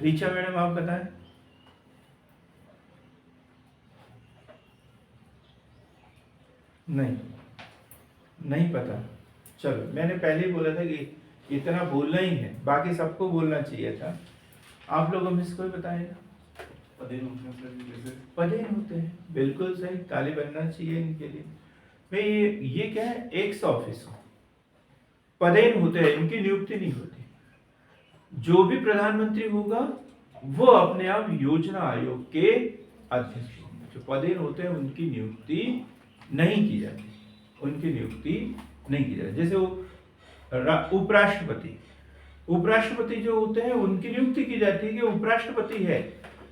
रीचा मैडम आप बताएं। नहीं पता। चलो, मैंने पहले ही बोला था कि इतना बोलना ही है, बाकी सबको बोलना चाहिए था। आप लोगों में से कोई बताएगा? पदेन होते हैं, बिल्कुल सही, ताली बनना चाहिए इनके लिए। भाई ये क्या है? एक्स ऑफिस पदेन होते हैं, इनकी नियुक्ति नहीं होती। जो भी प्रधानमंत्री होगा वो अपने आप योजना आयोग के अध्यक्ष होंगे। जो पदेन होते हैं उनकी नियुक्ति नहीं की जाती, उनकी नियुक्ति नहीं की जाती। जैसे वो उपराष्ट्रपति, उपराष्ट्रपति जो होते हैं उनकी नियुक्ति की जाती है कि उपराष्ट्रपति है,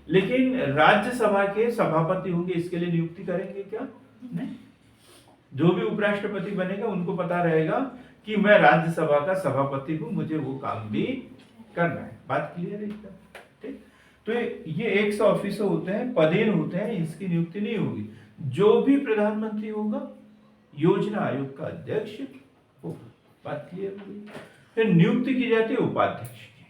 लेकिन राज्यसभा के सभापति होंगे, इसके लिए नियुक्ति करेंगे क्या? नहीं। जो भी उपराष्ट्रपति बनेगा उनको पता रहेगा कि मैं राज्यसभा का सभापति हूं, मुझे वो काम भी करना है। बात क्लियर है क्या? ठीक। तो ये 100 ऑफिसर होते हैं, पदेन होते हैं, इसकी नियुक्ति नहीं होगी। जो भी प्रधानमंत्री होगा योजना आयोग का अध्यक्ष होगा। बात क्लियर होगी। फिर नियुक्ति की जाती है उपाध्यक्ष की।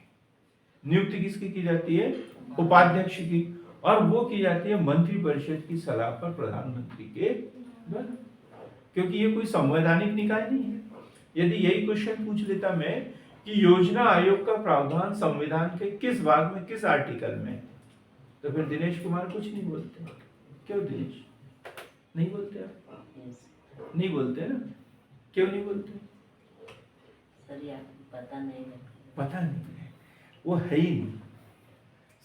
नियुक्ति किसकी की जाती है? उपाध्यक्ष की। और वो की जाती है मंत्रिपरिषद की सलाह पर प्रधानमंत्री के द्वारा, क्योंकि ये कोई संवैधानिक निकाय नहीं है। यदि यही क्वेश्चन पूछ लेता मैं कि योजना आयोग का प्रावधान संविधान के किस भाग में, किस आर्टिकल में, तो फिर दिनेश कुमार कुछ नहीं बोलते। क्यों दिनेश? नहीं बोलते आप? नहीं बोलते ना? क्यों नहीं बोलते? सर यार पता नहीं है। पता नहीं है, वो है ही नहीं,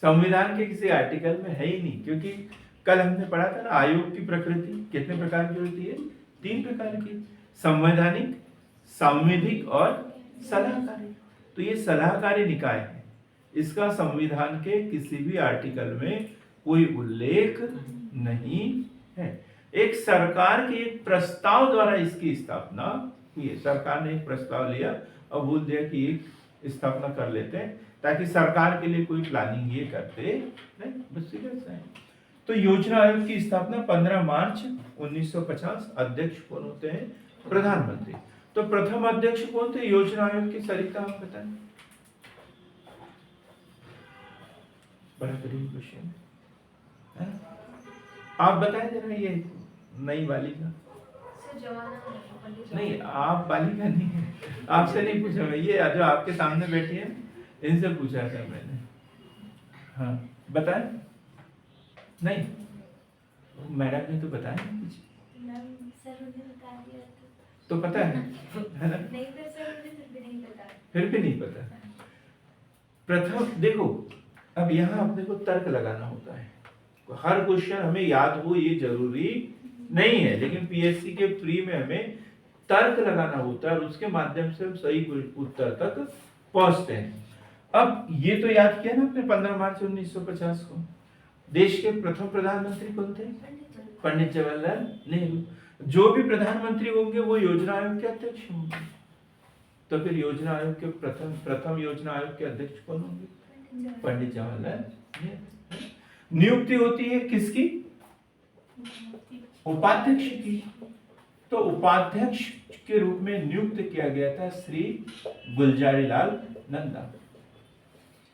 संविधान के किसी आर्टिकल में है ही नहीं। क्योंकि कल हमने पढ़ा था ना, आयोग की प्रकृति कितने प्रकार की होती है? 3 प्रकार की, संवैधानिक, सांविधिक और सलाहकारी। तो ये सलाहकारी निकाय है, इसका संविधान के किसी भी आर्टिकल में कोई उल्लेख नहीं है। एक सरकार के एक प्रस्ताव द्वारा इसकी स्थापना हुई है। सरकार ने एक प्रस्ताव लिया और बोल दिया कि एक स्थापना कर लेते हैं, ताकि सरकार के लिए कोई प्लानिंग ये करते नहीं, बस सीधा सा है। तो योजना आयोग की स्थापना 15 मार्च 1950। अध्यक्ष कौन होते हैं? प्रधानमंत्री। तो प्रथम अध्यक्ष कौन थे योजना आयोग के? सरिता आप बताएं। बड़ा कठिन क्वेश्चन है, आप बताएं जरा। ये नई बालिका नहीं, आप बालिका नहीं है, आपसे नहीं पूछा मैं, ये जो आपके सामने बैठी है इनसे पूछा था मैंने। हाँ बताएं। नहीं, मैडम ने तो बताया कुछ, सर मुझे बता दिया तो पता है ना? नहीं तो सर मुझे फिर भी नहीं पता। फिर भी नहीं पता। प्रथम देखो, अब यहाँ अपने को तर्क लगाना होता है। हर क्वेश्चन हमें याद हो ये जरूरी नहीं है, लेकिन पीएससी के प्री में हमें तर्क लगाना होता है और उसके माध्यम से हम सही उत्तर तक पहुंचते हैं। अब ये तो याद किया ना आपने 15 मार्च 1950 को। देश के प्रथम प्रधानमंत्री कौन थे? पंडित जवाहरलाल नेहरू। जो भी प्रधानमंत्री होंगे वो योजना आयोग के अध्यक्ष होंगे। तो फिर योजना आयोग के प्रथम योजना आयोग के अध्यक्ष कौन होंगे? पंडित जवाहरलाल नेहरू। नियुक्ति होती है किसकी? उपाध्यक्ष की। तो उपाध्यक्ष के रूप में नियुक्त किया गया था श्री गुलजारी लाल नंदा।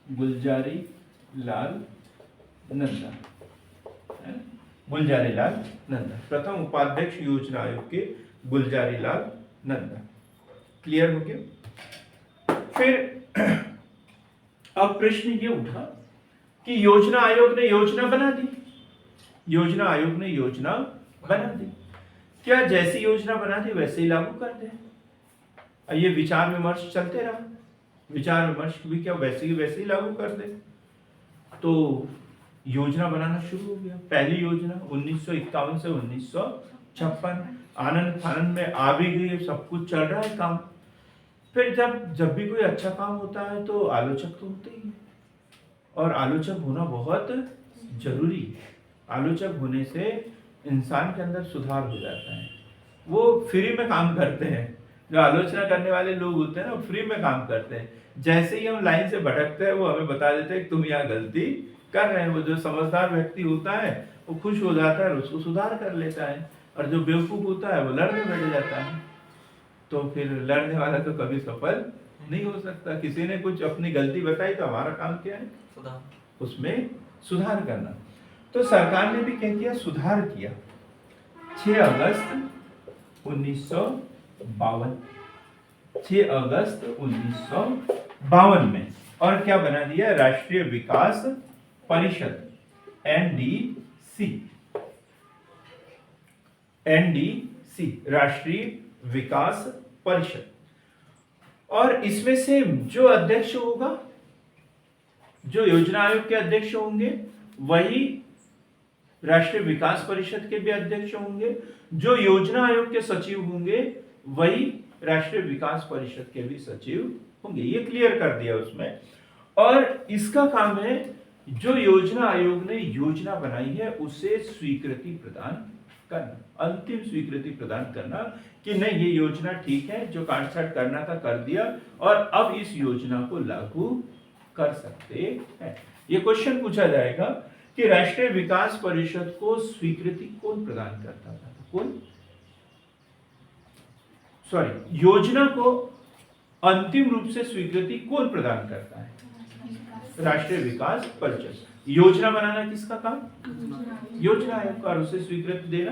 गुलजारी लाल नंदा, गुलजारी लाल नंदा प्रथम उपाध्यक्ष योजना आयोग के गुलजारी लाल नंदा। क्लियर हो गया? फिर अब प्रश्न ये उठा कि योजना आयोग ने योजना बना दी, योजना आयोग ने योजना बना दी, क्या जैसी योजना बना दी वैसे ही लागू कर दे? ये विचार विमर्श चलते रहा, विचार विमर्श भी क्या वैसे ही लागू कर दे। तो योजना बनाना शुरू हो गया। पहली योजना 1951 से 1956 आनंद फानंद में आ भी गई, सब कुछ चल रहा है काम। फिर जब भी कोई अच्छा काम होता है तो आलोचक तो होते ही है, और आलोचक होना बहुत जरूरी है। आलोचक होने से इंसान के अंदर सुधार हो जाता है। वो फ्री में काम करते हैं, जो आलोचना करने वाले लोग होते हैं ना, वो फ्री में काम करते हैं। जैसे ही हम लाइन से भटकते हैं वो हमें बता देते हैं कि तुम यहाँ गलती कर रहे हैं। वो जो समझदार व्यक्ति होता है वो खुश हो जाता है और उसको सुधार कर लेता है, और जो बेवकूफ होता है वो लड़ने बैठ जाता है। तो फिर लड़ने वाला तो कभी सफल नहीं हो सकता। किसी ने कुछ अपनी गलती बताई तो हमारा काम क्या है? सुधार, उसमें सुधार करना। तो सरकार ने भी क्या किया? सुधार किया। 6 अगस्त 1952, 6 अगस्त 1952 में, और क्या बना दिया? राष्ट्रीय विकास परिषद, NDC, राष्ट्रीय विकास परिषद। और इसमें से जो अध्यक्ष होगा जो योजना आयोग के अध्यक्ष होंगे वही राष्ट्रीय विकास परिषद के भी अध्यक्ष होंगे, जो योजना आयोग के सचिव होंगे वही राष्ट्रीय विकास परिषद के भी सचिव होंगे। ये क्लियर कर दिया उसमें। और इसका काम है जो योजना आयोग ने योजना बनाई है उसे स्वीकृति प्रदान करना, अंतिम स्वीकृति प्रदान करना कि नहीं ये योजना ठीक है, जो काटछाट करना था कर दिया और अब इस योजना को लागू कर सकते हैं। ये क्वेश्चन पूछा जाएगा कि राष्ट्रीय विकास परिषद को स्वीकृति कौन प्रदान करता था, कौन योजना को अंतिम रूप से स्वीकृति कौन प्रदान करता है, राष्ट्रीय विकास परिषद। योजना बनाना किसका काम, योजना आयोग का, और उसे स्वीकृति देना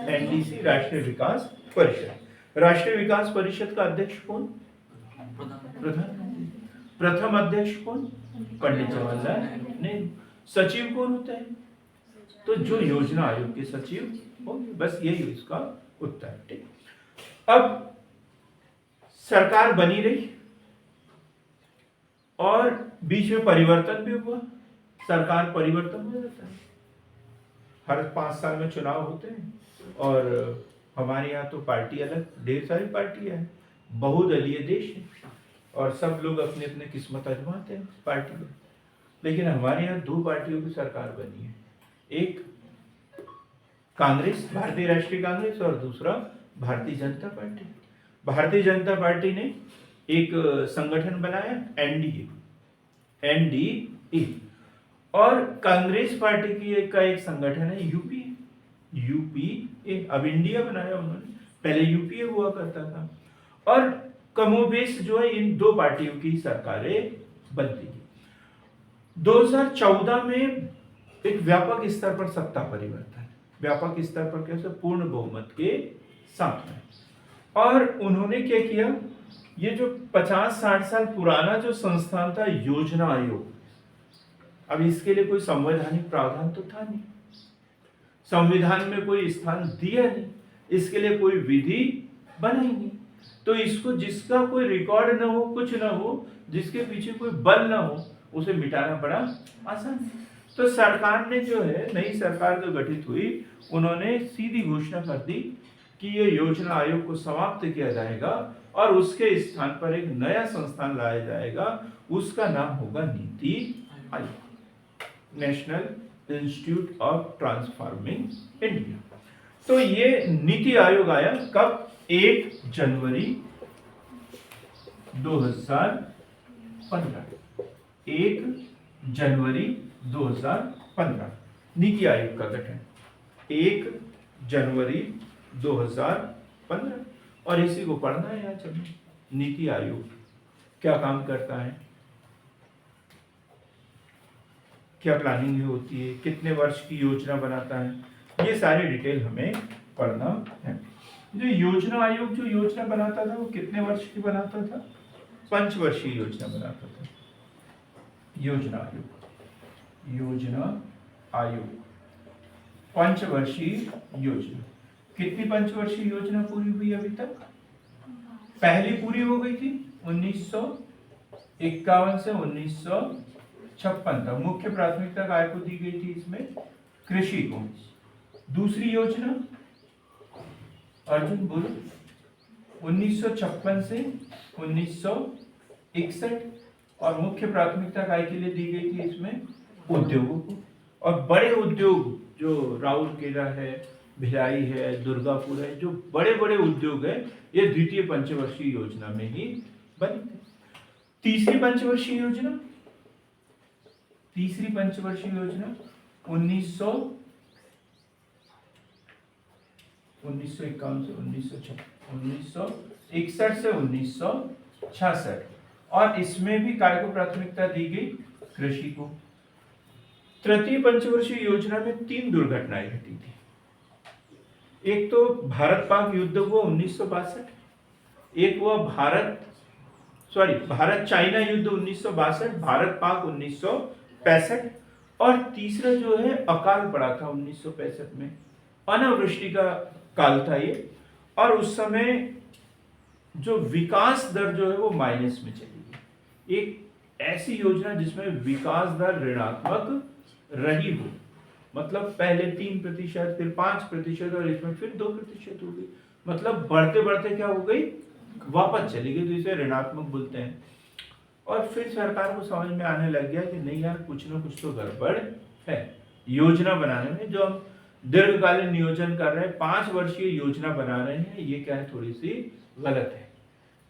एनडीसी राष्ट्रीय विकास परिषद। राष्ट्रीय विकास परिषद का अध्यक्ष कौन, प्रधानमंत्री। प्रथम अध्यक्ष कौन, पंडित जवाहरलाल नेहरू। सचिव कौन होता है, तो जो योजना आयोग के सचिव होंगे। बस यही इसका उत्तर है। ठीक, अब सरकार बनी रही और बीच में परिवर्तन भी हुआ, सरकार परिवर्तन हो जाता है, हर 5 साल में चुनाव होते हैं। और हमारे यहाँ तो पार्टी अलग, ढेर सारी पार्टियां हैं, बहुदलीय देश है और सब लोग अपने अपने किस्मत आजमाते हैं पार्टी में। लेकिन हमारे यहाँ 2 पार्टियों की सरकार बनी है, एक कांग्रेस, भारतीय राष्ट्रीय कांग्रेस, और दूसरा भारतीय जनता पार्टी। भारतीय जनता पार्टी ने एक संगठन बनाया एनडीए, और कांग्रेस पार्टी की का एक संगठन है यूपीए। अब इंडिया बनाया उन्होंने, पहले यूपीए हुआ करता था। और कमोबेश जो है इन 2 पार्टियों की सरकारें बनती है। 2014 में एक व्यापक स्तर पर सत्ता परिवर्तन, व्यापक स्तर पर कैसे, पूर्ण बहुमत के साथ में। और उन्होंने क्या किया, ये जो 50-60 साल पुराना जो संस्थान था योजना आयोग, अब इसके लिए कोई संवैधानिक प्रावधान तो था नहीं, संविधान में कोई स्थान दिया नहीं, इसके लिए कोई विधि बनाई नहीं, तो इसको जिसका कोई रिकॉर्ड ना हो, कुछ ना हो, जिसके पीछे कोई बल ना हो, उसे मिटाना बड़ा आसान है। तो सरकार ने जो है, नई सरकार जो गठित हुई, उन्होंने सीधी घोषणा कर दी कि ये योजना आयोग को समाप्त किया जाएगा और उसके स्थान पर एक नया संस्थान लाया जाएगा, उसका नाम होगा NITI Aayog, national institute of transforming India. तो ये नीति आयोग आया कब, 1 जनवरी 2015, 1 जनवरी 2015 नीति आयोग का गठन, 1 जनवरी 2015। और इसी को पढ़ना है यहाँ। चलो, नीति आयोग क्या काम करता है, क्या प्लानिंग होती है, कितने वर्ष की योजना बनाता है, ये सारी डिटेल हमें पढ़ना है। जो योजना आयोग जो योजना बनाता था वो कितने वर्ष की बनाता था, 5 वर्षीय योजना बनाता था। योजना आयोग 5 वर्षीय योजना। कितनी 5 वर्षीय योजना पूरी हुई अभी तक, पहली पूरी हो गई थी 1951 से 1956 तक, मुख्य प्राथमिकता काय को दी गई थी इसमें, कृषि को। दूसरी योजना, अर्जुन बोलो, 1956 से 1961, और मुख्य प्राथमिकता काय के लिए दी गई थी इसमें, उद्योगों को। और बड़े उद्योग जो राउरकेला है, भिलाई है, दुर्गापुर है, जो बड़े बड़े उद्योग है, ये द्वितीय पंचवर्षीय योजना में ही बनी थी। तीसरी पंचवर्षीय योजना 1961 से 1966, और इसमें भी काय को प्राथमिकता दी गई, कृषि को। तृतीय पंचवर्षीय योजना में 3 दुर्घटनाएं घटी थी। एक तो भारत पाक युद्ध हुआ 1962, एक हुआ भारत चाइना युद्ध 1962, भारत पाक 1965, और तीसरा जो है अकाल पड़ा था 1965 में, अनावृष्टि का काल था ये, और उस समय जो विकास दर जो है वो माइनस में चली गई। एक ऐसी योजना जिसमें विकास दर ऋणात्मक रही हो, मतलब पहले 3%, फिर 5% और इसमें फिर 2% हो गई, मतलब बढ़ते बढ़ते क्या हो गई, वापस चली गई, तो इसे ऋणात्मक बोलते हैं। और फिर सरकार को समझ में आने लग गया कि नहीं यार, कुछ ना कुछ तो गड़बड़ है योजना बनाने में। जो हम दीर्घकालीन नियोजन कर रहे हैं, 5 वर्षीय योजना बना रहे हैं, ये क्या है, थोड़ी सी गलत है।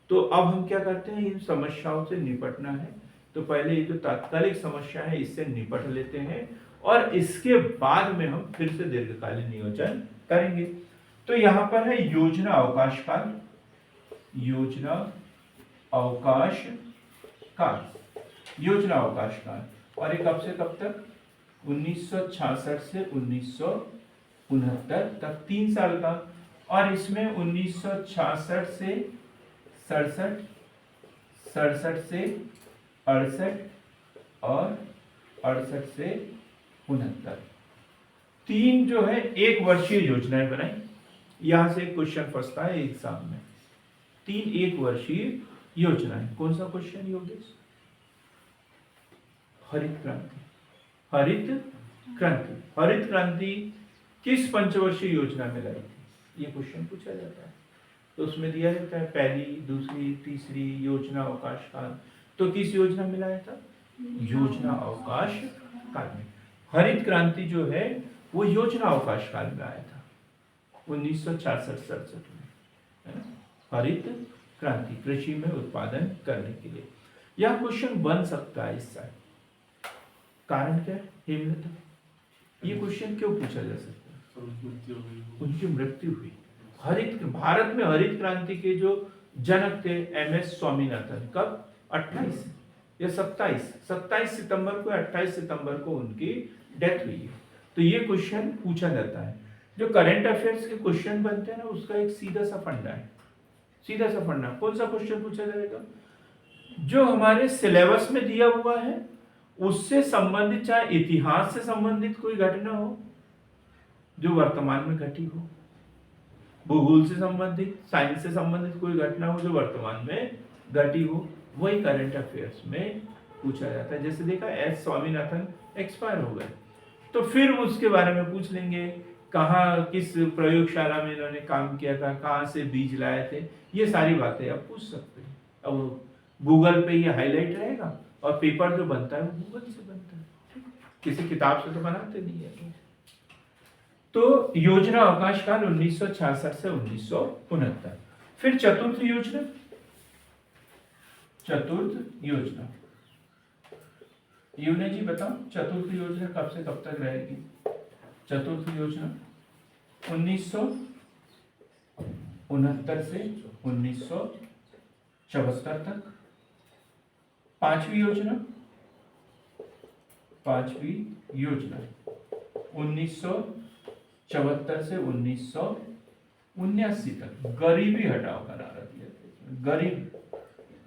तो अब हम क्या करते हैं, इन समस्याओं से निपटना है, तो पहले ये जो तात्कालिक समस्या है इससे निपट लेते हैं, और इसके बाद में हम फिर से दीर्घकालीन नियोजन करेंगे। तो यहाँ पर है योजना अवकाश काल, योजना अवकाश काल, योजना अवकाश काल, और ये कब से कब तक, 1966 से 1969 तक, 3 साल का। और इसमें 1966 से 67, 67 से 68 और 68 से 69, 3 जो है 1 वर्षीय योजनाएं बनाई। यहां से एक क्वेश्चन फंसता है एग्जाम में, 3 1 वर्षीय योजनाएं। कौन सा क्वेश्चन योगेश? हरित क्रांति, हरित क्रांति, हरित क्रांति किस पंचवर्षीय योजना में लाई थी, ये क्वेश्चन पूछा जाता है। तो उसमें दिया रहता है पहली, दूसरी, तीसरी योजना अवकाश काल, तो किस योजना में लाया था, योजना अवकाश काल में। हरित क्रांति जो है वो योजना अवकाश काल में आया था, 1966-67 में, है ना, हरित क्रांति, कृषि में उत्पादन करने के लिए। यह क्वेश्चन बन सकता है इस साल। कारण क्या है हेमलता, ये क्वेश्चन क्यों पूछा जा सकता है? उनकी मृत्यु हुई। भारत में हरित क्रांति के जो जनक थे MS स्वामीनाथन, कब, 28 या 27 सितंबर को, 28 सितंबर को उनकी डेथ हुई है। तो ये क्वेश्चन पूछा जाता है। जो करंट अफेयर्स के क्वेश्चन बनते हैं ना, उसका एक सीधा सा फंडा है, सीधा सा फंडा। कौन सा क्वेश्चन पूछा जाएगा, जो हमारे सिलेबस में दिया हुआ है उससे संबंधित, चाहे इतिहास से संबंधित कोई घटना हो जो वर्तमान में घटी हो, भूगोल से संबंधित, साइंस से संबंधित कोई घटना हो जो वर्तमान में घटी हो, वही करंट अफेयर्स में पूछा जाता है। जैसे देखा S स्वामीनाथन एक्सपायर हो गए, तो फिर उसके बारे में पूछ लेंगे, कहाँ किस प्रयोगशाला में इन्होंने काम किया था, कहाँ से बीज लाए थे, ये सारी बातें आप पूछ सकते हैं। अब गूगल पे ये हाईलाइट रहेगा, और पेपर जो बनता है वो गूगल से बनता है, किसी किताब से तो बनाते नहीं है। तो योजना अवकाश काल 1966 से 1969। फिर चतुर्थ योजना, चतुर्थ योजना, यूने जी बताओ चतुर्थ योजना कब से कब तक रहेगी? चतुर्थ योजना 1969 से 1974 तक। पांचवी योजना, पांचवी योजना 1974 से 1979 तक। गरीबी हटाओ का नारा दिया था,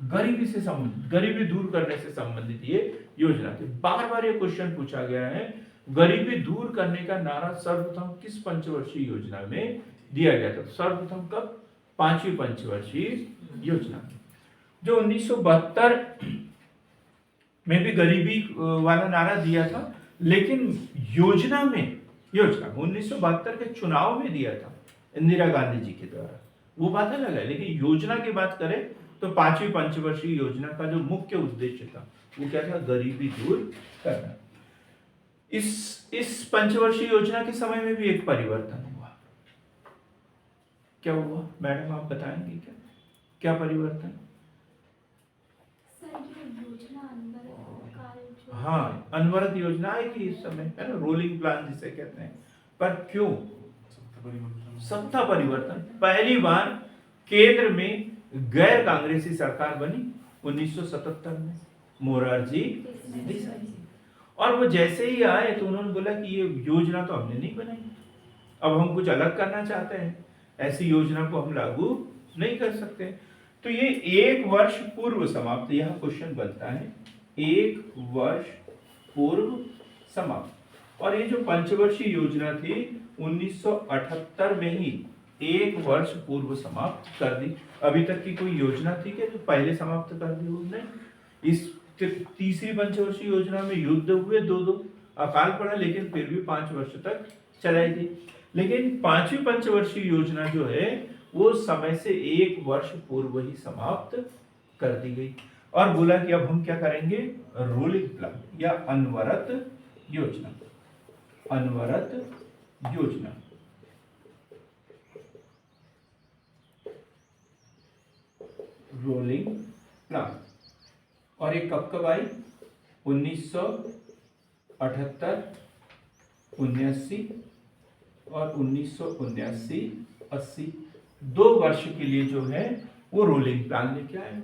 गरीबी से संबंधित, गरीबी दूर करने से संबंधित ये योजना थी। बार बार ये क्वेश्चन पूछा गया है, गरीबी दूर करने का नारा सर्वप्रथम किस पंचवर्षीय योजना में दिया गया था? सर्वप्रथम कब? पांचवी पंचवर्षीय योजना में। जो 1972 में भी गरीबी वाला नारा दिया था, लेकिन योजना में, योजना 1972 के चुनाव में दिया था इंदिरा गांधी जी के द्वारा, वो बात अलग है। लेकिन योजना की बात करें तो पांचवी पंचवर्षीय योजना का जो मुख्य उद्देश्य था वो क्या था? गरीबी दूर करना। इस पंचवर्षीय योजना के समय में भी एक परिवर्तन हुआ। क्या हुआ मैडम, आप बताएंगे क्या? क्या परिवर्तन? हाँ, अनवरत योजना आएगी इस समय, है ना, रोलिंग प्लान जिसे कहते हैं। पर क्यों? सत्ता परिवर्तन। पहली बार केंद्र में गैर कांग्रेसी सरकार बनी 1977 में, मोरारजी देसाई। और वो जैसे ही आए तो उन्होंने बोला कि ये योजना तो हमने नहीं बनाई, अब हम कुछ अलग करना चाहते हैं, ऐसी योजना को हम लागू नहीं कर सकते। तो ये 1 वर्ष पूर्व समाप्त, यहाँ क्वेश्चन बनता है 1 वर्ष पूर्व समाप्त। और ये जो पंचवर्षीय योजना थी 1978 में ही 1 वर्ष पूर्व समाप्त कर दी। अभी तक की कोई योजना थी क्या जो पहले समाप्त कर दी? नहीं। इस तीसरी पंचवर्षीय योजना में युद्ध हुए, दो अकाल पड़ा, लेकिन फिर भी 5 वर्ष तक चलाई थी। लेकिन पांचवी पंचवर्षीय योजना जो है वो समय से 1 वर्ष पूर्व ही समाप्त कर दी गई और बोला कि अब हम क्या करेंगे, रोलिंग प्लान या अनवरत योजना, अनवरत योजना। Rolling plan. और ये कब कब आई, 1978, 79 और 1979-80, 2 वर्ष के लिए जो है वो रोलिंग प्लान लेके आए,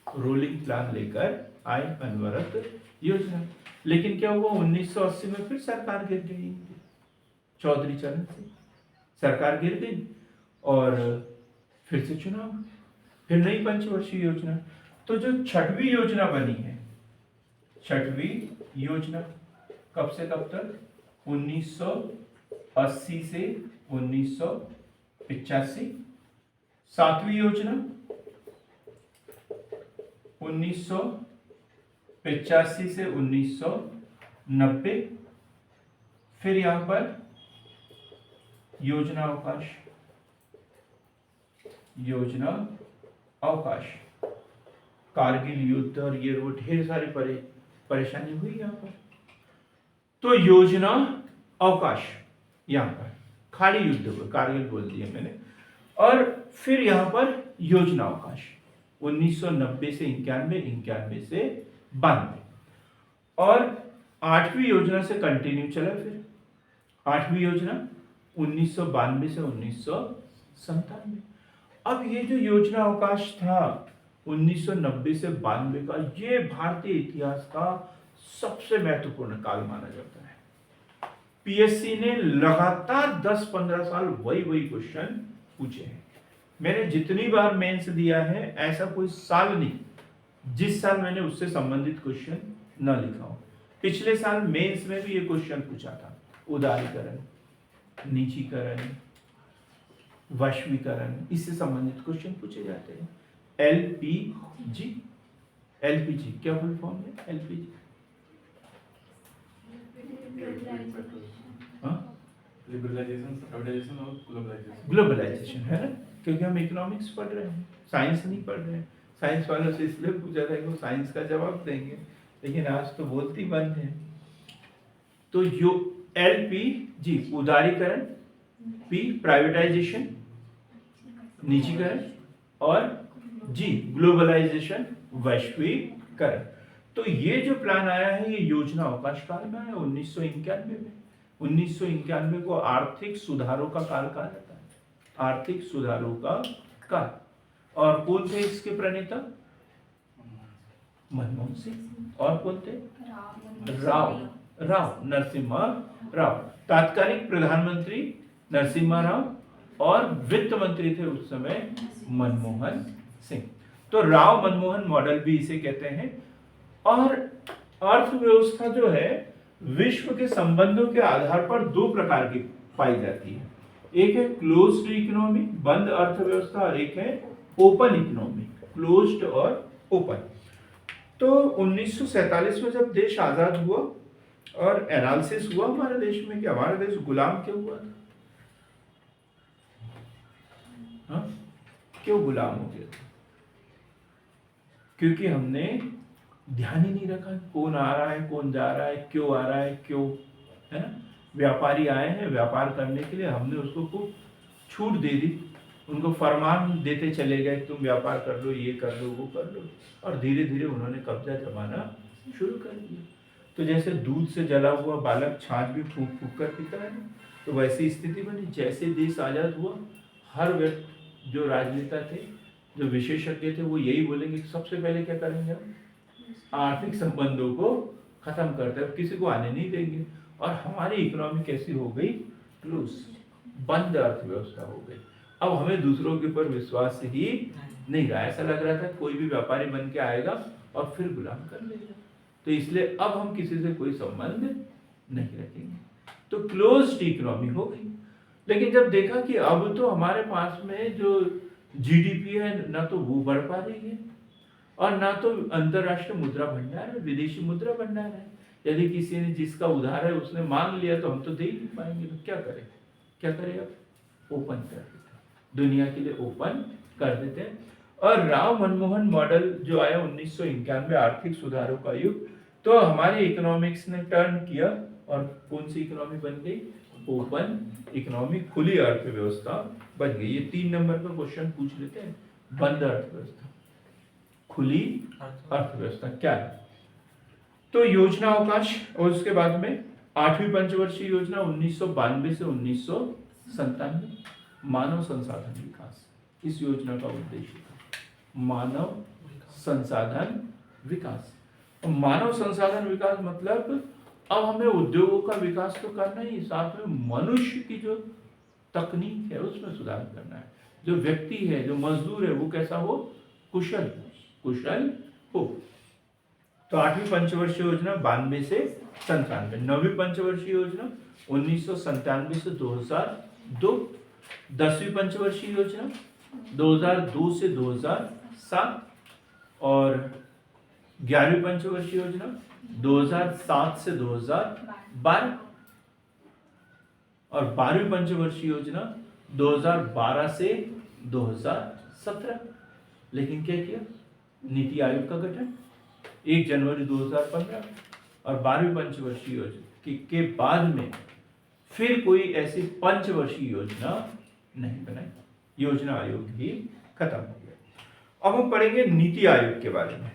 रोलिंग प्लान लेकर आए अनवरत योजना। लेकिन क्या हुआ, 1980 में फिर सरकार गिर गई, चौधरी चरण सिंह सरकार गिर गई और फिर से चुनाव, फिर नई पंचवर्षीय योजना। तो जो छठवीं योजना बनी है, छठवीं योजना कब से कब तक, 1980 से 1985। सातवीं योजना 1985 से 1990। फिर यहां पर योजना अवकाश, योजना अवकाश, कारगिल युद्ध और ये वो ढेर सारी परेशानी हुई यहाँ पर। तो योजना अवकाश, यहाँ पर खाड़ी युद्ध हुआ, कारगिल बोल दिया मैंने। और फिर यहाँ पर योजना अवकाश 1990 से 91, 91 से 92। और 8वीं योजना से कंटिन्यू चला। फिर 8वीं योजना 1992 से 1997। अब ये जो योजना अवकाश था 1990 से 92 का, ये भारतीय इतिहास का सबसे महत्वपूर्ण काल माना जाता है। पीएससी ने लगातार 10-15 साल वही क्वेश्चन पूछे हैं। मैंने जितनी बार मेंस दिया है ऐसा कोई साल नहीं जिस साल मैंने उससे संबंधित क्वेश्चन न लिखा हो। पिछले साल मेंस में भी ये क्वेश्चन पूछा था, उदारीकरण, निजीकरण, वैश्वीकरण, इससे संबंधित क्वेश्चन पूछे जाते हैं। एलपीजी, एलपीजी क्या फुल फॉर्म है, एलपीजी लिबरलाइजेशन, प्राइवेटाइजेशन और ग्लोबलाइजेशन। ग्लोबलाइजेशन है ना, क्योंकि हम इकोनॉमिक्स पढ़ रहे हैं, साइंस नहीं पढ़ रहे हैं। साइंस वालों से इसलिए पूछा था कि वो साइंस का जवाब देंगे, लेकिन आज तो बोलती बंद है। तो यो एलपीजी उदारीकरण, पी प्राइवेटाइजेशन निजीकरण और जी ग्लोबलाइजेशन वैश्वीकरण। तो ये जो प्लान आया है ये योजना अवकाश काल में आया 1991 में। 1991 को आर्थिक सुधारों का काल कहा जाता है, आर्थिक सुधारों का काल। और कौन थे इसके प्रणेता, मनमोहन सिंह। और कौन थे, राव नरसिम्हा राव। तात्कालिक प्रधानमंत्री नरसिम्हा राव और वित्त मंत्री थे उस समय मनमोहन सिंह। तो राव मनमोहन मॉडल भी इसे कहते हैं। और अर्थव्यवस्था जो है विश्व के संबंधों के आधार पर 2 प्रकार की पाई जाती है। एक है क्लोज्ड इकोनॉमी, बंद अर्थव्यवस्था, और एक है ओपन इकोनॉमी, क्लोज्ड और ओपन। तो 1947 में जब देश आजाद हुआ और एनालिसिस हुआ हमारे देश में कि हमारा देश गुलाम क्यों हुआ था, हाँ? क्यों गुलाम हो गया था? क्योंकि हमने ध्यान ही नहीं रखा कौन आ रहा है, कौन जा रहा है, क्यों आ रहा है, क्यों, है ना। व्यापारी आए हैं व्यापार करने के लिए, हमने उसको खूब छूट दे दी, उनको फरमान देते चले गए तुम व्यापार कर लो, ये कर लो, वो कर लो, और धीरे धीरे उन्होंने कब्जा जमाना शुरू कर दिया। तो जैसे दूध से जला हुआ बालक छाछ भी फूंक फूंक कर पीता है, तो वैसी स्थिति बनी। जैसे देश आजाद हुआ, हर व्यक्ति, जो राजनेता थे, जो विशेषज्ञ थे, वो यही बोलेंगे कि सबसे पहले क्या करेंगे, हम आर्थिक संबंधों को खत्म करते हैं, किसी को आने नहीं देंगे। और हमारी इकोनॉमी कैसी हो गई, क्लोज, बंद अर्थव्यवस्था हो गई। अब हमें दूसरों के ऊपर विश्वास ही नहीं रहा। ऐसा लग रहा था कोई भी व्यापारी बन के आएगा और फिर गुलाम कर लेगा। तो इसलिए अब हम किसी से कोई संबंध नहीं रखेंगे, तो क्लोज्ड इकोनॉमी हो गई। लेकिन जब देखा कि अब तो हमारे पास में जो जीडीपी है ना, तो वो बढ़ पा रही है, और ना तो अंतरराष्ट्रीय मुद्रा भंडार है, विदेशी मुद्रा भंडार है। यदि किसी ने जिसका उधार है उसने मांग लिया तो हम तो दे ही नहीं पाएंगे, तो क्या करें? क्या करें? अब ओपन कर देते हैं, दुनिया के लिए ओपन कर देते हैं। और राव मनमोहन मॉडल जो आया 1991 आर्थिक सुधारों का युग, तो हमारे इकोनॉमिक्स ने टर्न किया और कौन सी इकोनॉमी बन गई? ओपन इकोनॉमी, खुली अर्थव्यवस्था बन गई। ये 3 नंबर पर क्वेश्चन पूछ लेते हैं। बंद अर्थव्यवस्था, खुली अर्थव्यवस्था क्या है? तो योजना अवकाश, और उसके बाद में 8वीं पंचवर्षीय योजना 1992 से 1997, मानव संसाधन विकास। इस योजना का उद्देश्य था मानव संसाधन विकास। और मानव संसाधन विकास मतलब अब हमें उद्योगों का विकास तो करना ही, साथ में मनुष्य की जो तकनीक है उसमें सुधार करना है। जो व्यक्ति है, जो मजदूर है, वो कैसा हो? कुशल हो। तो 8वीं पंचवर्षीय योजना 92 से 97, 9वीं पंचवर्षीय योजना 1997 से 2002, 10वीं पंचवर्षीय योजना 2002 से 2007, और 11वीं पंचवर्षीय योजना 2007 से 2012, और 12वीं पंचवर्षीय योजना 2012 से 2017। लेकिन क्या किया? नीति आयोग का गठन 1 जनवरी 2015, और 12वीं पंचवर्षीय योजना के बाद में फिर कोई ऐसी पंचवर्षीय योजना नहीं बनाई, योजना आयोग ही खत्म हो गया। अब हम पढ़ेंगे नीति आयोग के बारे में।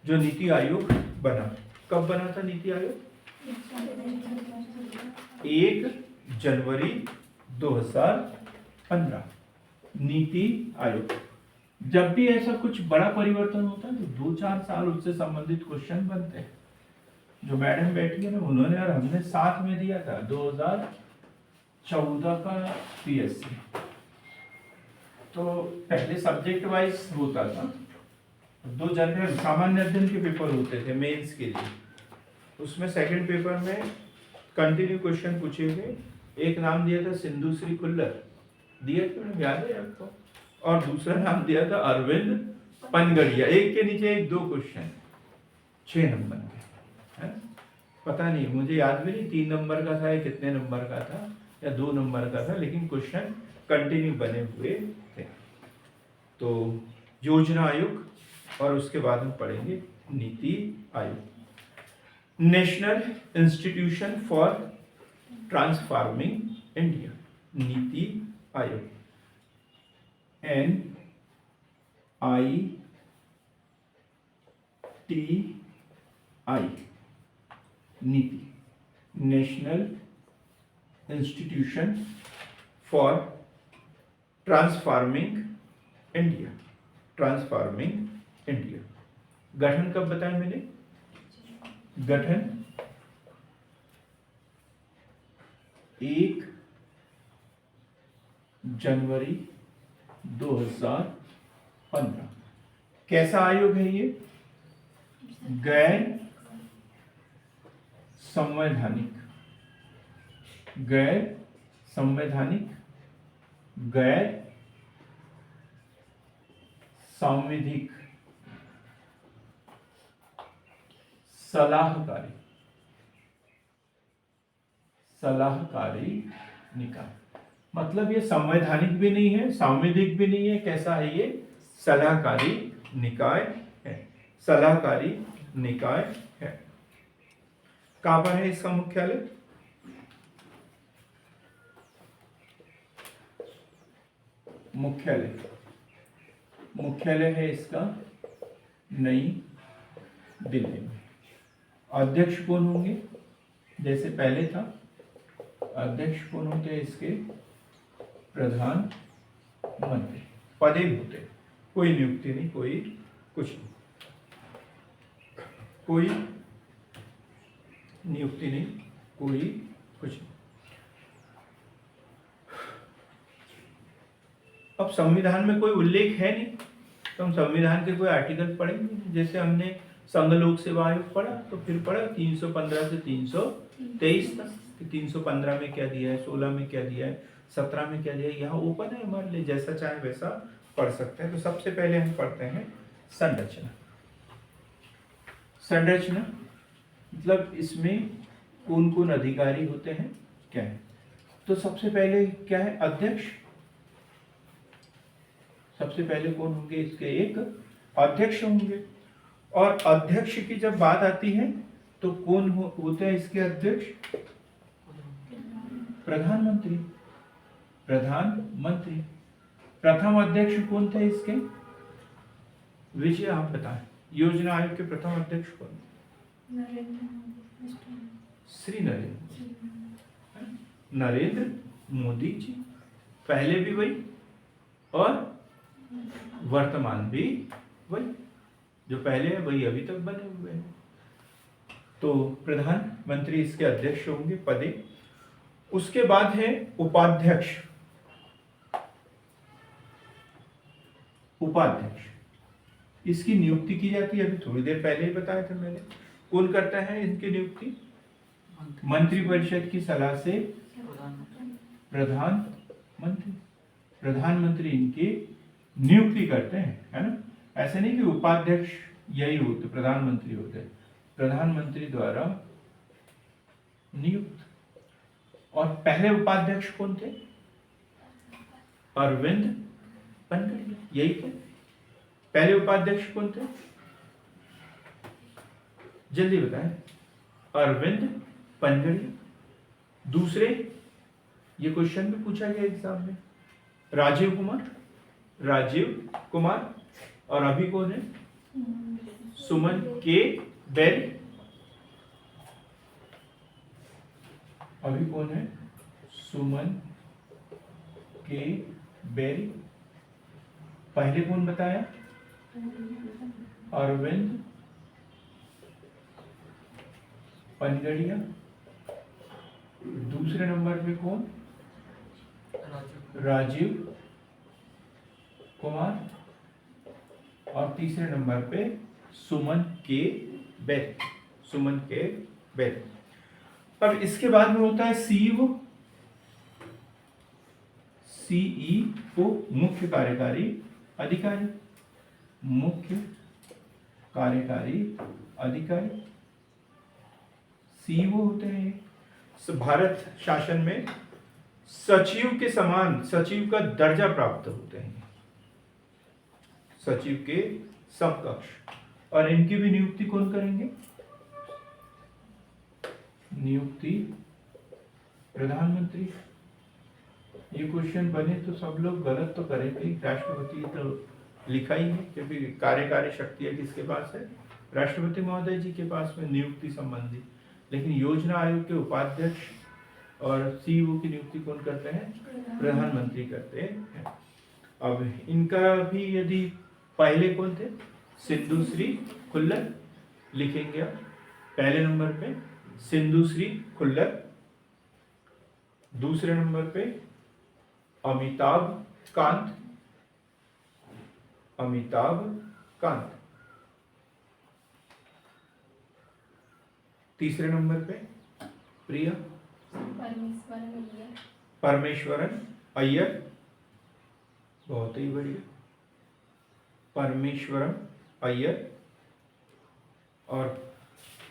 जो नीति आयोग बना, कब बना था नीति आयोग? 1 जनवरी 2015, नीति आयोग। जब भी ऐसा कुछ बड़ा परिवर्तन होता है तो 2-4 साल उससे संबंधित क्वेश्चन बनते हैं। जो मैडम बैठी है ना, उन्होंने और हमने साथ में दिया था 2014 का पीएससी। तो पहले सब्जेक्ट वाइज होता था, 2 जनरल सामान्य अध्ययन के पेपर होते थे मेंस के लिए। उसमें सेकंड पेपर में कंटिन्यू क्वेश्चन पूछे गए। एक नाम दिया था सिंधु श्री खुल्लर, दिया था, याद है आपको? और दूसरा नाम दिया था अरविंद पनगड़िया। एक के नीचे एक 2 क्वेश्चन, 6 नंबर के, है? पता नहीं, मुझे याद भी नहीं 3 नंबर का था या कितने नंबर का था, या 2 नंबर का था, लेकिन क्वेश्चन कंटिन्यू बने हुए थे। तो योजना आयोग, और उसके बाद हम पढ़ेंगे NITI Aayog. National institution for transforming India, NITI Aayog, NITI, नीति, national institution for transforming India, transforming India. गठन कब बताया मैंने? गठन 1 जनवरी 2015। कैसा आयोग है ये? गैर संवैधानिक, गैर संवैधानिक, गैर सांविधिक, सलाहकारी, सलाहकारी निकाय। मतलब ये संवैधानिक भी नहीं है, सांविधिक भी नहीं है, कैसा है ये? सलाहकारी निकाय है, सलाहकारी निकाय है। कहां पर है इसका मुख्यालय? मुख्यालय है इसका नई दिल्ली में। अध्यक्ष कौन होंगे? जैसे पहले था, अध्यक्ष कौन होते हैं इसके? प्रधानमंत्री। पदे होते, कोई नियुक्ति नहीं, कोई कुछ नहीं, कोई नियुक्ति नहीं, कोई कुछ नहीं। अब संविधान में कोई उल्लेख है नहीं, तो हम संविधान के कोई आर्टिकल पढ़ेंगे। जैसे हमने संघ लोक सेवा आयोग पढ़ा, तो फिर पढ़ा 315 से 323 तक, 315 में क्या दिया है, 16 में क्या दिया है, 17 में क्या दिया है। यहाँ ओपन है हमारे लिए, जैसा चाहे वैसा पढ़ सकते हैं। तो सबसे पहले हम पढ़ते हैं संरचना। संरचना मतलब इसमें कौन कौन अधिकारी होते हैं क्या है। तो सबसे पहले क्या है, अध्यक्ष। सबसे पहले कौन होंगे इसके, एक अध्यक्ष होंगे। और अध्यक्ष की जब बात आती है तो कौन होते हैं इसके अध्यक्ष, प्रधानमंत्री। प्रधानमंत्री। प्रथम अध्यक्ष कौन थे इसके, विजय आप बताएं। योजना आयोग के प्रथम अध्यक्ष कौन, नरेंद्र मोदी श्री नरेंद्र मोदी जी। पहले भी वही और वर्तमान भी वही, जो पहले है वही अभी तक बने हुए हैं। तो प्रधानमंत्री इसके अध्यक्ष होंगे पदे। उसके बाद है उपाध्यक्ष। उपाध्यक्ष इसकी नियुक्ति की जाती है, अभी थोड़ी देर पहले ही बताया था मैंने। कौन करता है इनकी नियुक्ति, मंत्रिपरिषद की सलाह से प्रधानमंत्री। प्रधानमंत्री इनकी नियुक्ति करते हैं, है ना। ऐसे नहीं कि उपाध्यक्ष यही होते, प्रधानमंत्री होते, प्रधानमंत्री द्वारा नियुक्त। और पहले उपाध्यक्ष कौन थे, अरविंद पनगड़िया, यही थे पहले उपाध्यक्ष। कौन थे, जल्दी बताएं, अरविंद पनगड़िया। दूसरे, ये क्वेश्चन भी पूछा गया एग्जाम में, राजीव कुमार। राजीव कुमार। और अभी कौन है, सुमन के बेरी। अभी कौन है, सुमन के बेरी। पहले कौन बताया, अरविंद पनगड़िया। दूसरे नंबर पे कौन, राजीव कुमार। और तीसरे नंबर पे सुमन के बेरी। सुमन के बेरी। अब इसके बाद में होता है सीईओ। सीईओ मुख्य कार्यकारी अधिकारी। मुख्य कार्यकारी अधिकारी सीईओ होते हैं। भारत शासन में सचिव के समान, सचिव का दर्जा प्राप्त होते हैं, सचिव के समकक्ष। और इनकी भी नियुक्ति कौन करेंगे, नियुक्ति प्रधानमंत्री। ये क्वेश्चन बने तो सब लोग गलत तो करेंगे, राष्ट्रपति तो लिखा ही है, क्योंकि कार्यकारी शक्तियां किसके पास है, राष्ट्रपति महोदय जी के पास में नियुक्ति संबंधी। लेकिन योजना आयोग के उपाध्यक्ष और सीईओ की नियुक्ति कौन करते हैं, प्रधानमंत्री करते हैं। अब इनका भी यदि पहले कौन थे, सिंधु श्री खुल्लर लिखेंगे आप पहले नंबर पे, सिंधु श्री खुल्लर। दूसरे नंबर पे अमिताभ कांत। अमिताभ कांत। तीसरे नंबर पे प्रिया परमेश्वरन अय्यर। बहुत ही बढ़िया, परमेश्वरन अय्यर। और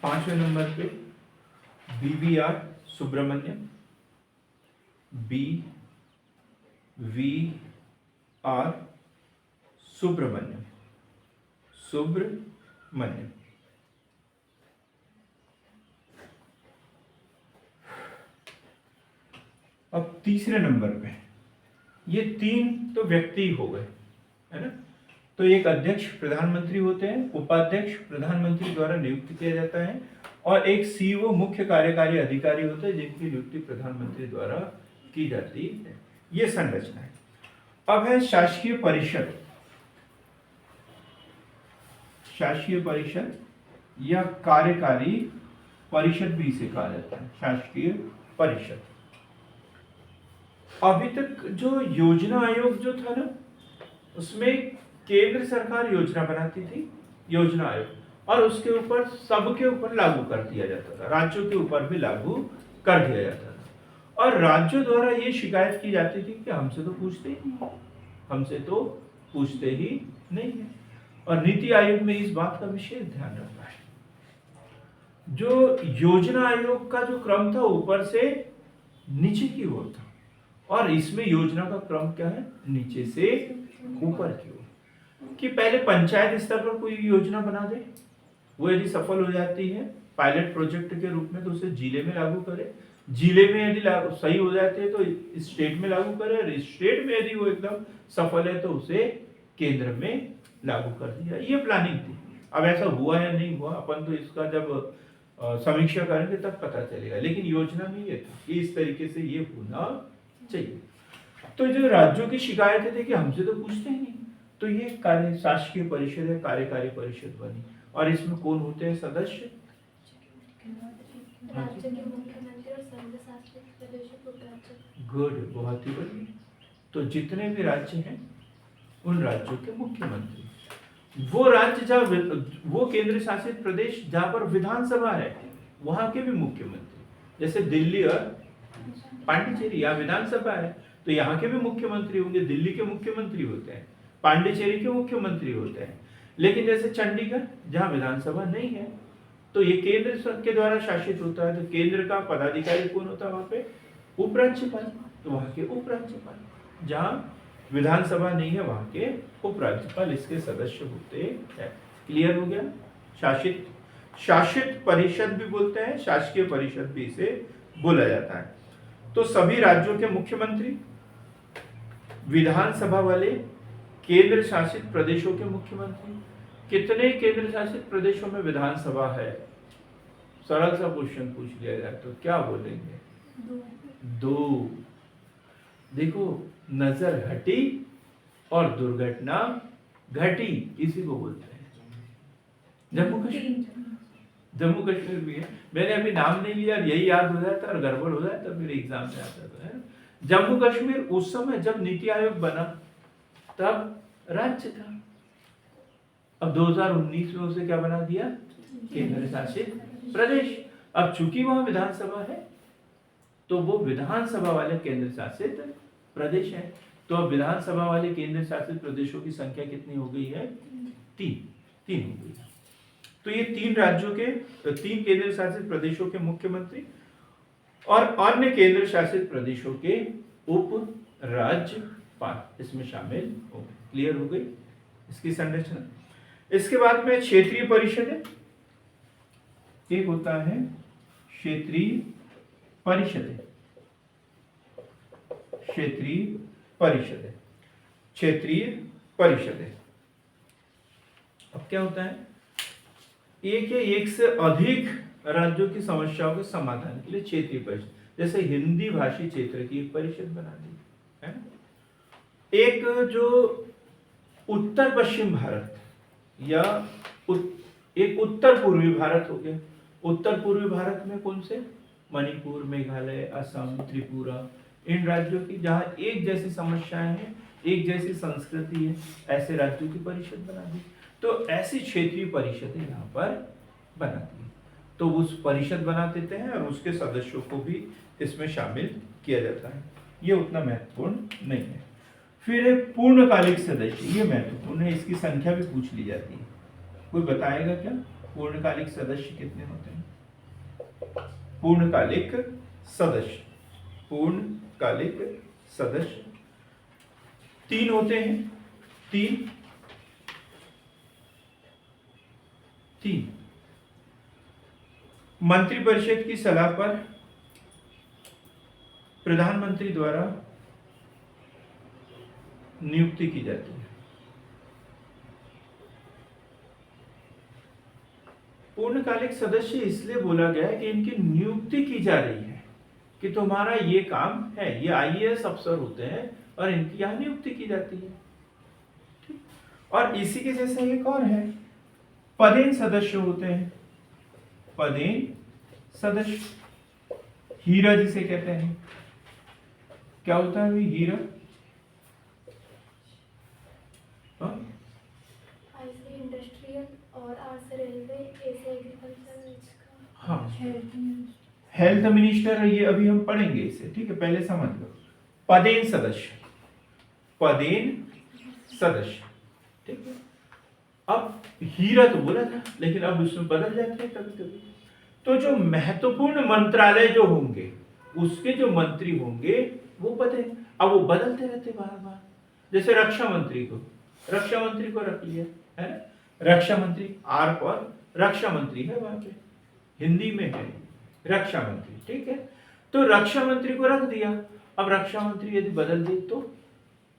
पांचवें नंबर पे BVR सुब्रमण्यम। BVR सुब्रमण्यम। सुब्रमण्यम। अब तीसरे नंबर पे ये तीन तो व्यक्ति हो गए, है ना। तो एक अध्यक्ष प्रधानमंत्री होते हैं, उपाध्यक्ष प्रधानमंत्री द्वारा नियुक्त किया जाता है, और एक सीईओ मुख्य कार्यकारी अधिकारी होते हैं जिनकी नियुक्ति प्रधानमंत्री द्वारा की जाती है। ये संरचना है। अब है शासकीय परिषद। शासकीय परिषद या कार्यकारी परिषद भी इसे कहा जाता है, शासकीय परिषद। अभी तक जो योजना आयोग जो था ना, उसमें केंद्र सरकार योजना बनाती थी, योजना आयोग, और उसके ऊपर सबके ऊपर लागू कर दिया जाता था, राज्यों के ऊपर भी लागू कर दिया जाता था। और राज्यों द्वारा ये शिकायत की जाती थी कि हमसे तो पूछते ही नहीं, हमसे तो पूछते ही नहीं है। और नीति आयोग में इस बात का विशेष ध्यान रखा है जो योजना आयोग का जो क्रम था ऊपर से नीचे की ओर था, और इसमें योजना का क्रम क्या है, नीचे से ऊपर की ओर। कि पहले पंचायत स्तर पर कोई योजना बना दे, वो यदि सफल हो जाती है पायलट प्रोजेक्ट के रूप में तो उसे जिले में लागू करे, जिले में यदि सही हो जाते हैं तो स्टेट में लागू करे, और स्टेट में यदि वो एकदम सफल है तो उसे केंद्र में लागू कर दिया। ये प्लानिंग थी। अब ऐसा हुआ या नहीं हुआ अपन तो इसका जब समीक्षा करेंगे तब पता चलेगा, लेकिन योजना में ये था कि इस तरीके से ये होना चाहिए। तो जो राज्यों की शिकायतें थी कि हमसे तो पूछते ही नहीं, तो ये कार्य शासकीय परिषद है, कार्यकारी परिषद बनी, और इसमें कौन होते हैं सदस्य, राज्य के मुख्यमंत्री और संघ शासित प्रदेशों को राज्य। गुड, बहुत ही बढ़िया। तो जितने भी राज्य हैं उन राज्यों के मुख्यमंत्री, वो राज्य जहाँ वो केंद्र शासित प्रदेश जहाँ पर विधानसभा है वहां के भी मुख्यमंत्री, जैसे दिल्ली और पांडिचेरी यहाँ विधानसभा है तो यहाँ के भी मुख्यमंत्री होंगे, दिल्ली के मुख्यमंत्री होते हैं, पांडिचेरी के मुख्यमंत्री होते हैं। लेकिन जैसे चंडीगढ़ जहाँ विधानसभा नहीं है तो ये केंद्र के द्वारा शासित होता है, तो केंद्र का पदाधिकारी कौन होता है वहां पे, उपराज्यपाल, तो वहां के उपराज्यपाल। जहाँ विधानसभा नहीं है वहां के उपराज्यपाल इसके सदस्य होते हैं। क्लियर हो गया। शासित परिषद भी बोलते हैं, शासकीय परिषद भी इसे बोला जाता है। तो सभी राज्यों के मुख्यमंत्री, विधानसभा वाले केंद्र शासित प्रदेशों के मुख्यमंत्री। कितने केंद्र शासित प्रदेशों में विधानसभा है, सरल सा क्वेश्चन पूछ लिया जाए तो क्या बोलेंगे, 2। देखो, नजर हटी और दुर्घटना घटी, इसी को बोलते हैं। जम्मू कश्मीर भी है, मैंने अभी नाम नहीं लिया, यही याद हो जाता और गड़बड़ हो जाता फिर एग्जाम में आता था, है। जम्मू कश्मीर उस समय जब नीति आयोग बना तब राज्य था, अब 2019 में उसे क्या बना दिया, केंद्र शासित प्रदेश। अब चूंकि वहां विधानसभा है तो वो विधानसभा वाले केंद्र शासित प्रदेश है। तो अब विधानसभा वाले केंद्र शासित प्रदेशों की संख्या कितनी हो गई है, 3 हो गई। तो ये 3 राज्यों के 3 केंद्र शासित प्रदेशों के मुख्यमंत्री और अन्य केंद्र शासित प्रदेशों के उप राज्यपाल इसमें शामिल हो गए। क्लियर हो गई इसकी संरचना। इसके बाद में क्षेत्रीय परिषद है, एक होता है क्षेत्रीय परिषद, क्षेत्रीय परिषद, क्षेत्रीय परिषद। अब क्या होता है, एक या एक से अधिक राज्यों की समस्याओं के समाधान के लिए क्षेत्रीय परिषद, जैसे हिंदी भाषी क्षेत्र की एक परिषद बना दी है ना। एक जो उत्तर पश्चिम भारत या एक उत्तर पूर्वी भारत हो गया। उत्तर पूर्वी भारत में कौन से, मणिपुर, मेघालय, असम, त्रिपुरा, इन राज्यों की जहाँ एक जैसी समस्याएं हैं, एक जैसी संस्कृति है, ऐसे राज्यों की परिषद बना दी। तो ऐसी क्षेत्रीय परिषदें यहाँ पर बनाती है, तो उस परिषद बना देते हैं और उसके सदस्यों को भी इसमें शामिल किया जाता है। ये उतना महत्वपूर्ण नहीं है। फिर पूर्णकालिक सदस्य, ये महत्वपूर्ण है, इसकी संख्या भी पूछ ली जाती है। कोई बताएगा क्या पूर्णकालिक सदस्य कितने होते हैं? पूर्णकालिक सदस्य, पूर्णकालिक सदस्य 3 होते हैं। 3 मंत्रिपरिषद की सलाह पर प्रधानमंत्री द्वारा नियुक्ति की जाती है। पूर्णकालिक सदस्य इसलिए बोला गया है कि इनकी नियुक्ति की जा रही है कि तुम्हारा ये काम है, ये आईएएस अफसर होते हैं और इनकी यहां नियुक्ति की जाती है। ठीक? और इसी के जैसा एक और है, पदेन सदस्य होते हैं। पदेन सदस्य, हीरा जिसे कहते हैं, क्या होता है हीरा? इंडस्ट्रियल और आर से रेलवे, ए से एग्रीकल्चर, हाँ, हेल्थ मिनिस्टर, ये अभी हम पढ़ेंगे इसे, ठीक है, पहले समझ लो। पदेन सदस्य, पदेन सदस्य, ठीक है। अब हीरा तो बोला था लेकिन अब उसमें बदल जाते हैं कभी कभी। तो जो महत्वपूर्ण मंत्रालय जो होंगे उसके जो मंत्री होंगे वो बदले, अब वो बदलते रहते बार बार। जैसे रक्षा मंत्री को रख लिया है ना, रक्षा मंत्री, आर फॉर रक्षा मंत्री है, वहां पे हिंदी में है रक्षा मंत्री, ठीक है। तो रक्षा मंत्री को रख दिया, अब रक्षा मंत्री यदि बदल दे तो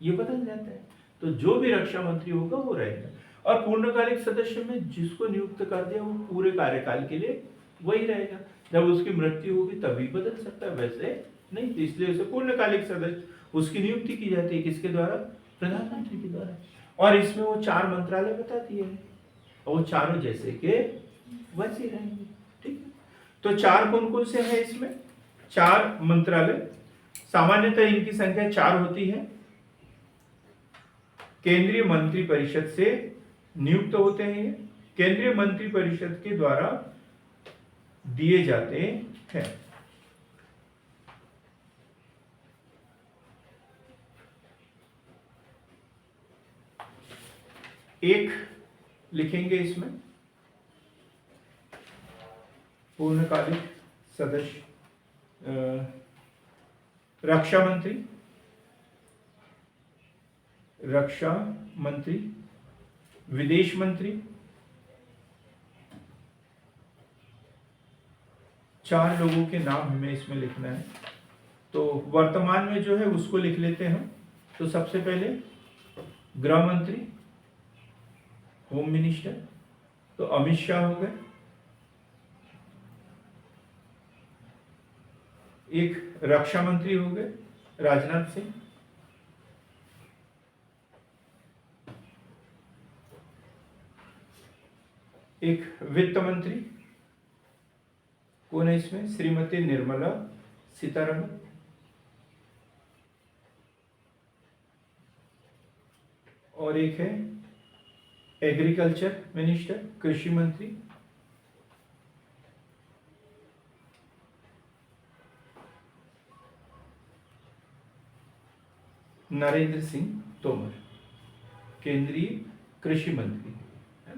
ये बदल जाता है, तो जो भी रक्षा मंत्री होगा वो रहेगा। और पूर्णकालिक सदस्य में जिसको नियुक्त कर दिया वो पूरे कार्यकाल के लिए वही रहेगा, जब उसकी मृत्यु होगी तभी बदल सकता है, वैसे नहीं। तो इसलिए उसे पूर्णकालिक सदस्य उसकी नियुक्ति की जाती है, किसके द्वारा? प्रधानमंत्री के द्वारा। और इसमें वो 4 मंत्रालय बता दिए हैं, और वो चारों जैसे के वैसे रहेंगे, ठीक है। तो 4 कौन कौन से हैं इसमें? 4 मंत्रालय, सामान्यतः इनकी संख्या 4 होती है। केंद्रीय मंत्री परिषद से नियुक्त होते हैं, ये केंद्रीय मंत्री परिषद के द्वारा दिए जाते हैं। एक लिखेंगे इसमें पूर्णकालिक सदस्य, रक्षा मंत्री, विदेश मंत्री, 4 लोगों के नाम हमें इसमें लिखना है। तो वर्तमान में जो है उसको लिख लेते हैं हम। तो सबसे पहले गृह मंत्री, होम मिनिस्टर, तो अमित शाह हो गए। एक रक्षा मंत्री हो गए राजनाथ सिंह, एक वित्त मंत्री कौन है इसमें? श्रीमती निर्मला सीतारमण, और एक है एग्रीकल्चर मिनिस्टर, कृषि मंत्री, नरेंद्र सिंह तोमर, केंद्रीय कृषि मंत्री है।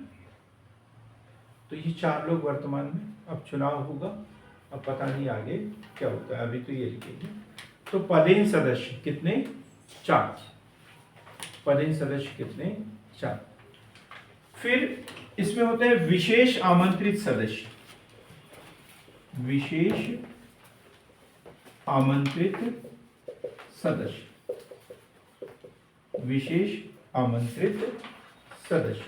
तो ये 4 लोग वर्तमान में, अब चुनाव होगा, अब पता नहीं आगे क्या होता है, अभी तो ये लिखेंगे। तो पदेन सदस्य कितने? 4। पदेन सदस्य कितने? 4। फिर इसमें होते हैं विशेष आमंत्रित सदस्य, विशेष आमंत्रित सदस्य, विशेष आमंत्रित सदस्य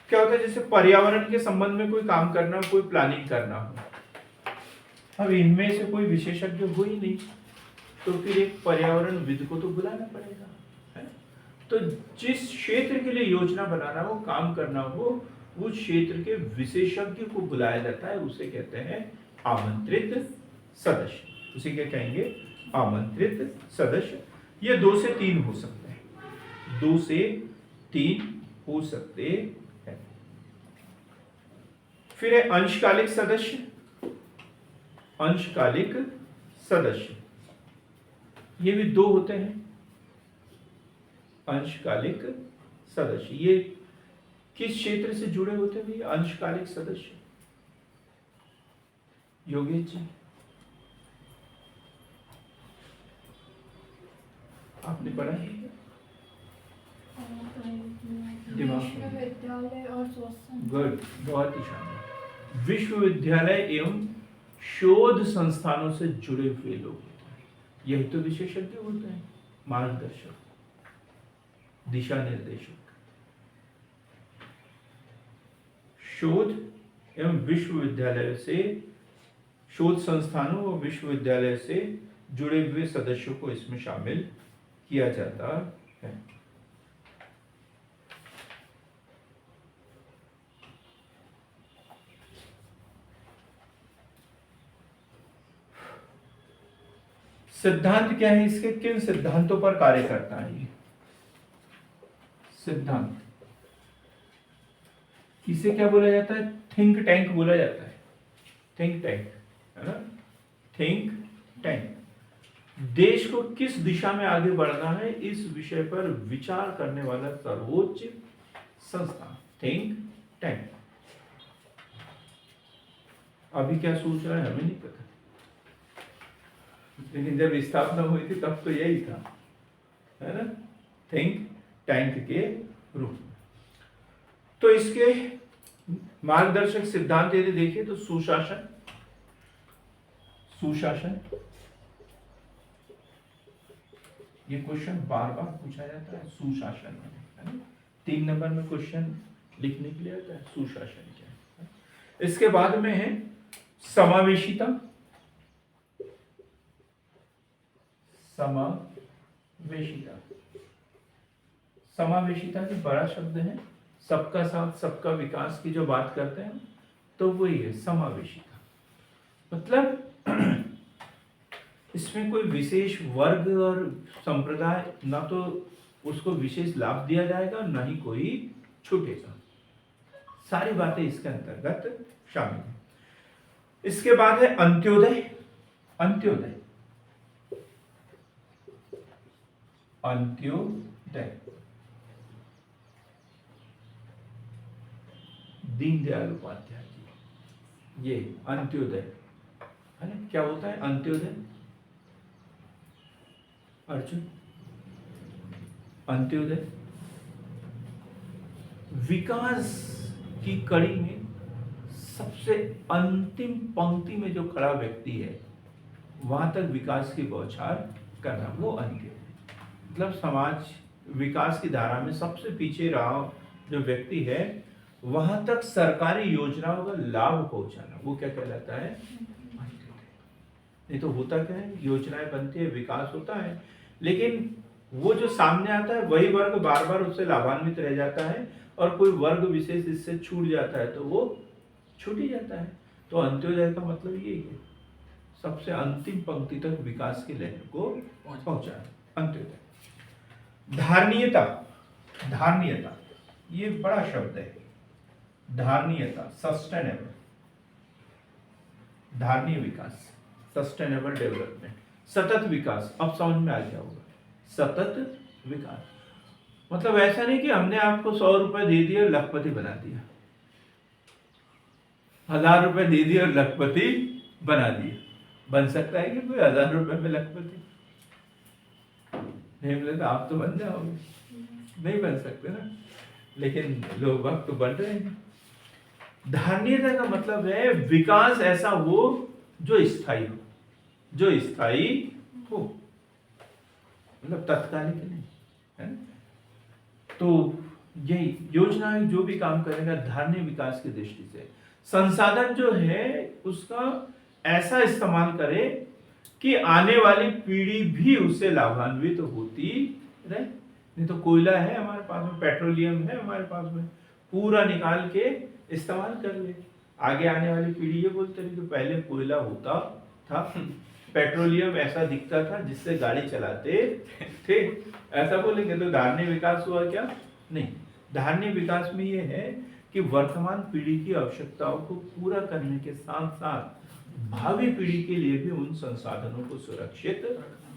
क्या होता है? जैसे पर्यावरण के संबंध में कोई काम करना हो, कोई प्लानिंग करना हो, अब इनमें से कोई विशेषज्ञ हो ही नहीं, तो फिर एक पर्यावरणविद को तो बुलाना पड़ेगा, है ना। तो जिस क्षेत्र के लिए योजना बनाना हो, काम करना हो, उस क्षेत्र के विशेषज्ञ को बुलाया जाता है, उसे कहते हैं आमंत्रित सदस्य। उसे क्या कहेंगे? आमंत्रित सदस्य। ये 2 से 3 हो सकते हैं, 2 से 3 हो सकते हैं। फिर है अंशकालिक सदस्य, अंशकालिक सदस्य, ये भी 2 होते हैं। अंशकालिक सदस्य ये किस क्षेत्र से जुड़े होते हैं भैया? अंशकालिक सदस्य योगेश जी, आपने पढ़ा है? विश्वविद्यालय और शोध, गुड, बहुत ही शानदार। विश्वविद्यालय एवं शोध संस्थानों से जुड़े हुए लोग होते हैं, यही तो विशेषज्ञ होते हैं, मार्गदर्शक, दिशा निर्देशक। शोध एवं विश्वविद्यालय से, शोध संस्थानों और विश्वविद्यालय से जुड़े हुए सदस्यों को इसमें शामिल किया जाता है। सिद्धांत क्या है इसके? किन सिद्धांतों पर कार्य करता है ये सिद्धांत? इसे क्या बोला जाता है? थिंक टैंक बोला जाता है। थिंक टैंक, है ना, थिंक टैंक। देश को किस दिशा में आगे बढ़ना है, इस विषय पर विचार करने वाला सर्वोच्च संस्थान, थिंक टैंक। अभी क्या सोच रहा है हमें नहीं पता, लेकिन जब स्थापना हुई थी तब तो यही था, है ना, थिंक टैंक के रूप में। तो इसके मार्गदर्शक सिद्धांत यदि देखिए तो सुशासन, सुशासन, ये क्वेश्चन बार बार पूछा जाता है, सुशासन है ना? 3 नंबर में क्वेश्चन लिखने के लिए आता है सुशासन क्या है। इसके बाद में है समावेशिता, समावेशिता, समावेशिता भी बड़ा शब्द है, सबका साथ सबका विकास की जो बात करते हैं तो वही है समावेशिता। मतलब इसमें कोई विशेष वर्ग और संप्रदाय, ना तो उसको विशेष लाभ दिया जाएगा ना ही कोई छूटेगा, सारी बातें इसके अंतर्गत शामिल है। इसके बाद है अंत्योदय, अंत्योदय, अंत्योदय, दीनदयाल उपाध्याय जी, ये अंत्योदय है ना। क्या होता है अंत्योदय अर्जुन? अंत्योदय विकास की कड़ी में सबसे अंतिम पंक्ति में जो खड़ा व्यक्ति है वहां तक विकास की बौछार करना, वो अंत्योदय। मतलब समाज विकास की धारा में सबसे पीछे रहा जो व्यक्ति है वहां तक सरकारी योजनाओं का लाभ पहुंचाना, वो क्या कहलाता है? नहीं तो होता क्या है, योजनाएं बनती है, विकास होता है, लेकिन वो जो सामने आता है वही वर्ग बार बार उससे लाभान्वित रह जाता है और कोई वर्ग विशेष इससे छूट जाता है तो वो छूट ही जाता है। तो अंत्योदय का मतलब यही है, सबसे अंतिम पंक्ति तक विकास की लहर को पहुंचाना, अंत्योदय। धारणीयता, धारणीयता ये बड़ा शब्द है, धारणीयता, सस्टेनेबल, धारणीय विकास, सस्टेनेबल डेवलपमेंट, सतत विकास। अब समझ में आ गया होगा, सतत विकास मतलब ऐसा नहीं कि हमने आपको 100 रुपए दे दिए और लखपति बना दिया, 1000 रुपए दे दिए और लखपति बना दिया। बन सकता है कि कोई 1000 रुपए में लखपति? नहीं बोले तो आप तो बन जाओगे, नहीं बन सकते ना, लेकिन लोग वक्त तो बन रहे हैं। धारणीयता का मतलब है विकास ऐसा हो जो स्थायी हो, जो स्थायी हो, मतलब तत्कालिक नहीं, है ना? तो यही योजनाएं जो भी काम करेगा धारणीय विकास की दृष्टि से, संसाधन जो है उसका ऐसा इस्तेमाल करे कि आने वाली पीढ़ी भी उससे लाभान्वित होती रहे। नहीं तो कोयला है हमारे पास में, पेट्रोलियम है हमारे पास में, पूरा निकाल के इस्तेमाल कर ले, आगे आने वाली पीढ़ी ये बोलते रही कि पहले कोयला होता था, पेट्रोलियम ऐसा दिखता था जिससे गाड़ी चलाते थे, ऐसा बोलेंगे तो धारणीय विकास हुआ क्या? नहीं। धारणीय विकास में ये है कि वर्तमान पीढ़ी की आवश्यकताओं को पूरा करने के साथ साथ भावी पीढ़ी के लिए भी उन संसाधनों को सुरक्षित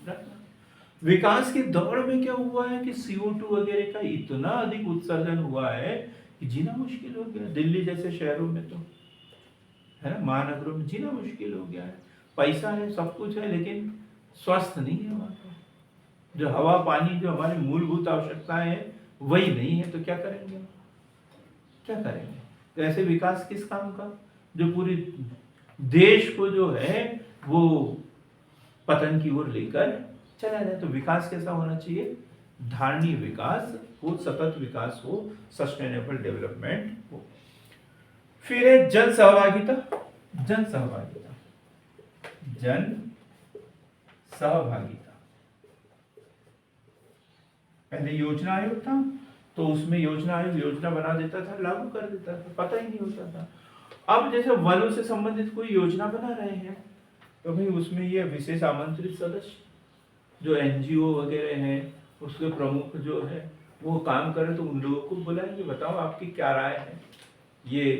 रखना। विकास की दौड़ में क्या हुआ है कि CO2 वगैरह का इतना अधिक उत्सर्जन हुआ है कि जीना मुश्किल हो गया। दिल्ली जैसे शहरों में तो, है ना, महानगरों में जीना मुश्किल हो गया है। पैसा है, सब कुछ है, लेकिन स्वस्थ नहीं है वहाँ का। जो हवा पानी जो हमारी मूलभूत आवश्यकताएं हैं वही नहीं है, तो क्या करेंगे? क्या करेंगे? तो ऐसे विकास किस काम का जो पूरी देश को जो है वो पतन की ओर लेकर चला जाए। तो विकास कैसा होना चाहिए? धारणीय विकास हो, सतत विकास हो, सस्टेनेबल डेवलपमेंट हो। फिर है जन सहभागिता, जन सहभागिता, जन सहभागिता। पहले योजना आयोग था तो उसमें योजना आयोग योजना बना देता था, लागू कर देता था, पता ही नहीं होता था। अब जैसे वनों से संबंधित कोई योजना बना रहे हैं तो भाई उसमें ये विशेष आमंत्रित सदस्य जो NGO वगैरह हैं उसके प्रमुख जो है वो काम करें तो उन लोगों को बुलाएंगे, बताओ आपकी क्या राय है। ये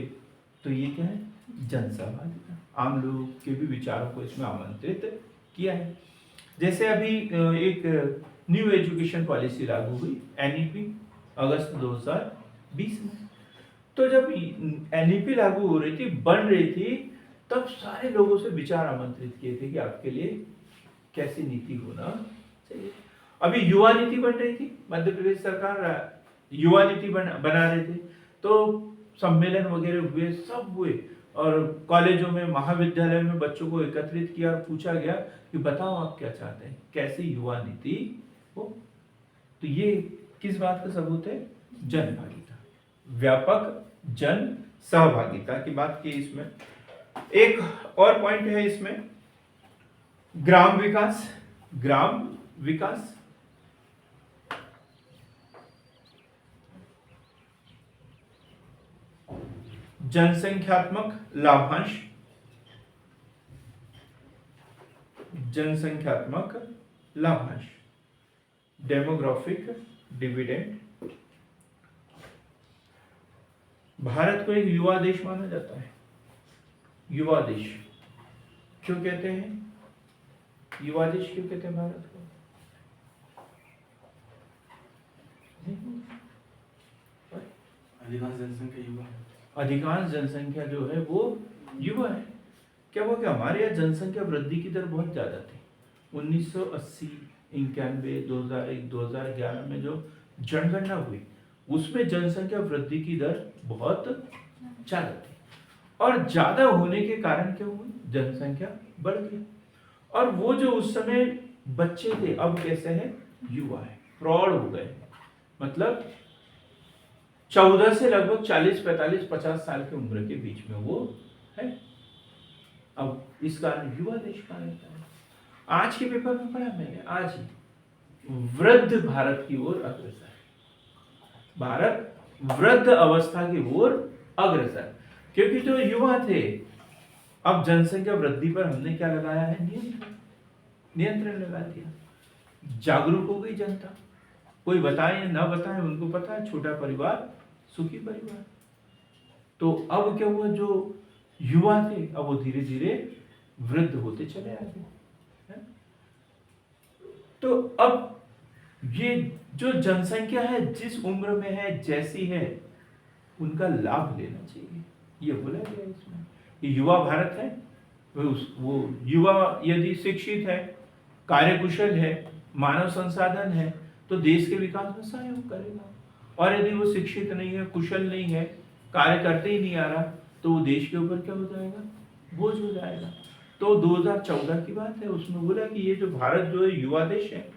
तो ये क्या है? जन सहभागिता, आम लोगों के भी विचारों को इसमें आमंत्रित किया है। जैसे अभी एक न्यू एजुकेशन पॉलिसी लागू हुई NEP अगस्त 2020 में। तो जब NEP लागू हो रही थी, बन रही थी, तब सारे लोगों से विचार आमंत्रित किए थे कि आपके लिए कैसी नीति होना चाहिए। अभी युवा नीति बन रही थी, मध्य प्रदेश सरकार युवा नीति बना रहे थे, तो सम्मेलन वगैरह हुए, सब हुए, और कॉलेजों में, महाविद्यालय में बच्चों को एकत्रित किया और पूछा गया कि बताओ आप क्या चाहते हैं, कैसी युवा नीति हो। तो ये किस बात का सबूत है? जनभागिता, व्यापक जन सहभागिता की बात की इसमें। एक और पॉइंट है इसमें, ग्राम विकास। ग्राम विकास जनसंख्यात्मक लाभांश, जनसंख्यात्मक लाभांश, डेमोग्राफिक डिविडेंड। भारत को एक युवा देश माना जाता है। युवा देश क्यों कहते हैं? युवा देश क्यों कहते हैं भारत को? अधिकांश जनसंख्या युवा है। अधिकांश जनसंख्या जो है वो युवा है। क्या हुआ कि हमारे यहाँ जनसंख्या वृद्धि की दर बहुत ज्यादा थी। 1980, 91, 2001, 2011 में जो जनगणना हुई उसमें जनसंख्या वृद्धि की दर बहुत ज्यादा थी, और ज्यादा होने के कारण क्या हुआ? जनसंख्या बढ़ गई, और वो जो उस समय बच्चे थे अब कैसे हैं? युवा है, प्रौढ़ हो गए। मतलब 14 से लगभग 40, 45, 50 साल की उम्र के बीच में वो है। अब इस कारण युवा देश कहा जाता है। आज के पेपर में पढ़ा मैंने, आज ही वृद्ध भारत की ओर अग्रसर, भारत वृद्ध अवस्था की ओर अग्रसर, क्योंकि जो युवा थे, अब जनसंख्या वृद्धि पर हमने क्या लगाया है? नियंत्रण लगा दिया। जागरूक हो गई जनता, कोई बताए या ना बताए उनको पता है, छोटा परिवार सुखी परिवार। तो अब क्या हुआ, जो युवा थे अब वो धीरे धीरे वृद्ध होते चले आगे। तो अब ये जो जनसंख्या है जिस उम्र में है, जैसी है, उनका लाभ लेना चाहिए, ये बोला गया इसमें। ये युवा भारत है, वो युवा यदि शिक्षित है, कार्यकुशल है, मानव संसाधन है, तो देश के विकास में सहयोग करेगा। और यदि वो शिक्षित नहीं है, कुशल नहीं है, कार्य करते ही नहीं आ रहा, तो वो देश के ऊपर क्या हो जाएगा? बोझ हो जाएगा। तो 2014 की बात है, उसमें बोला कि ये जो भारत जो है युवा देश है,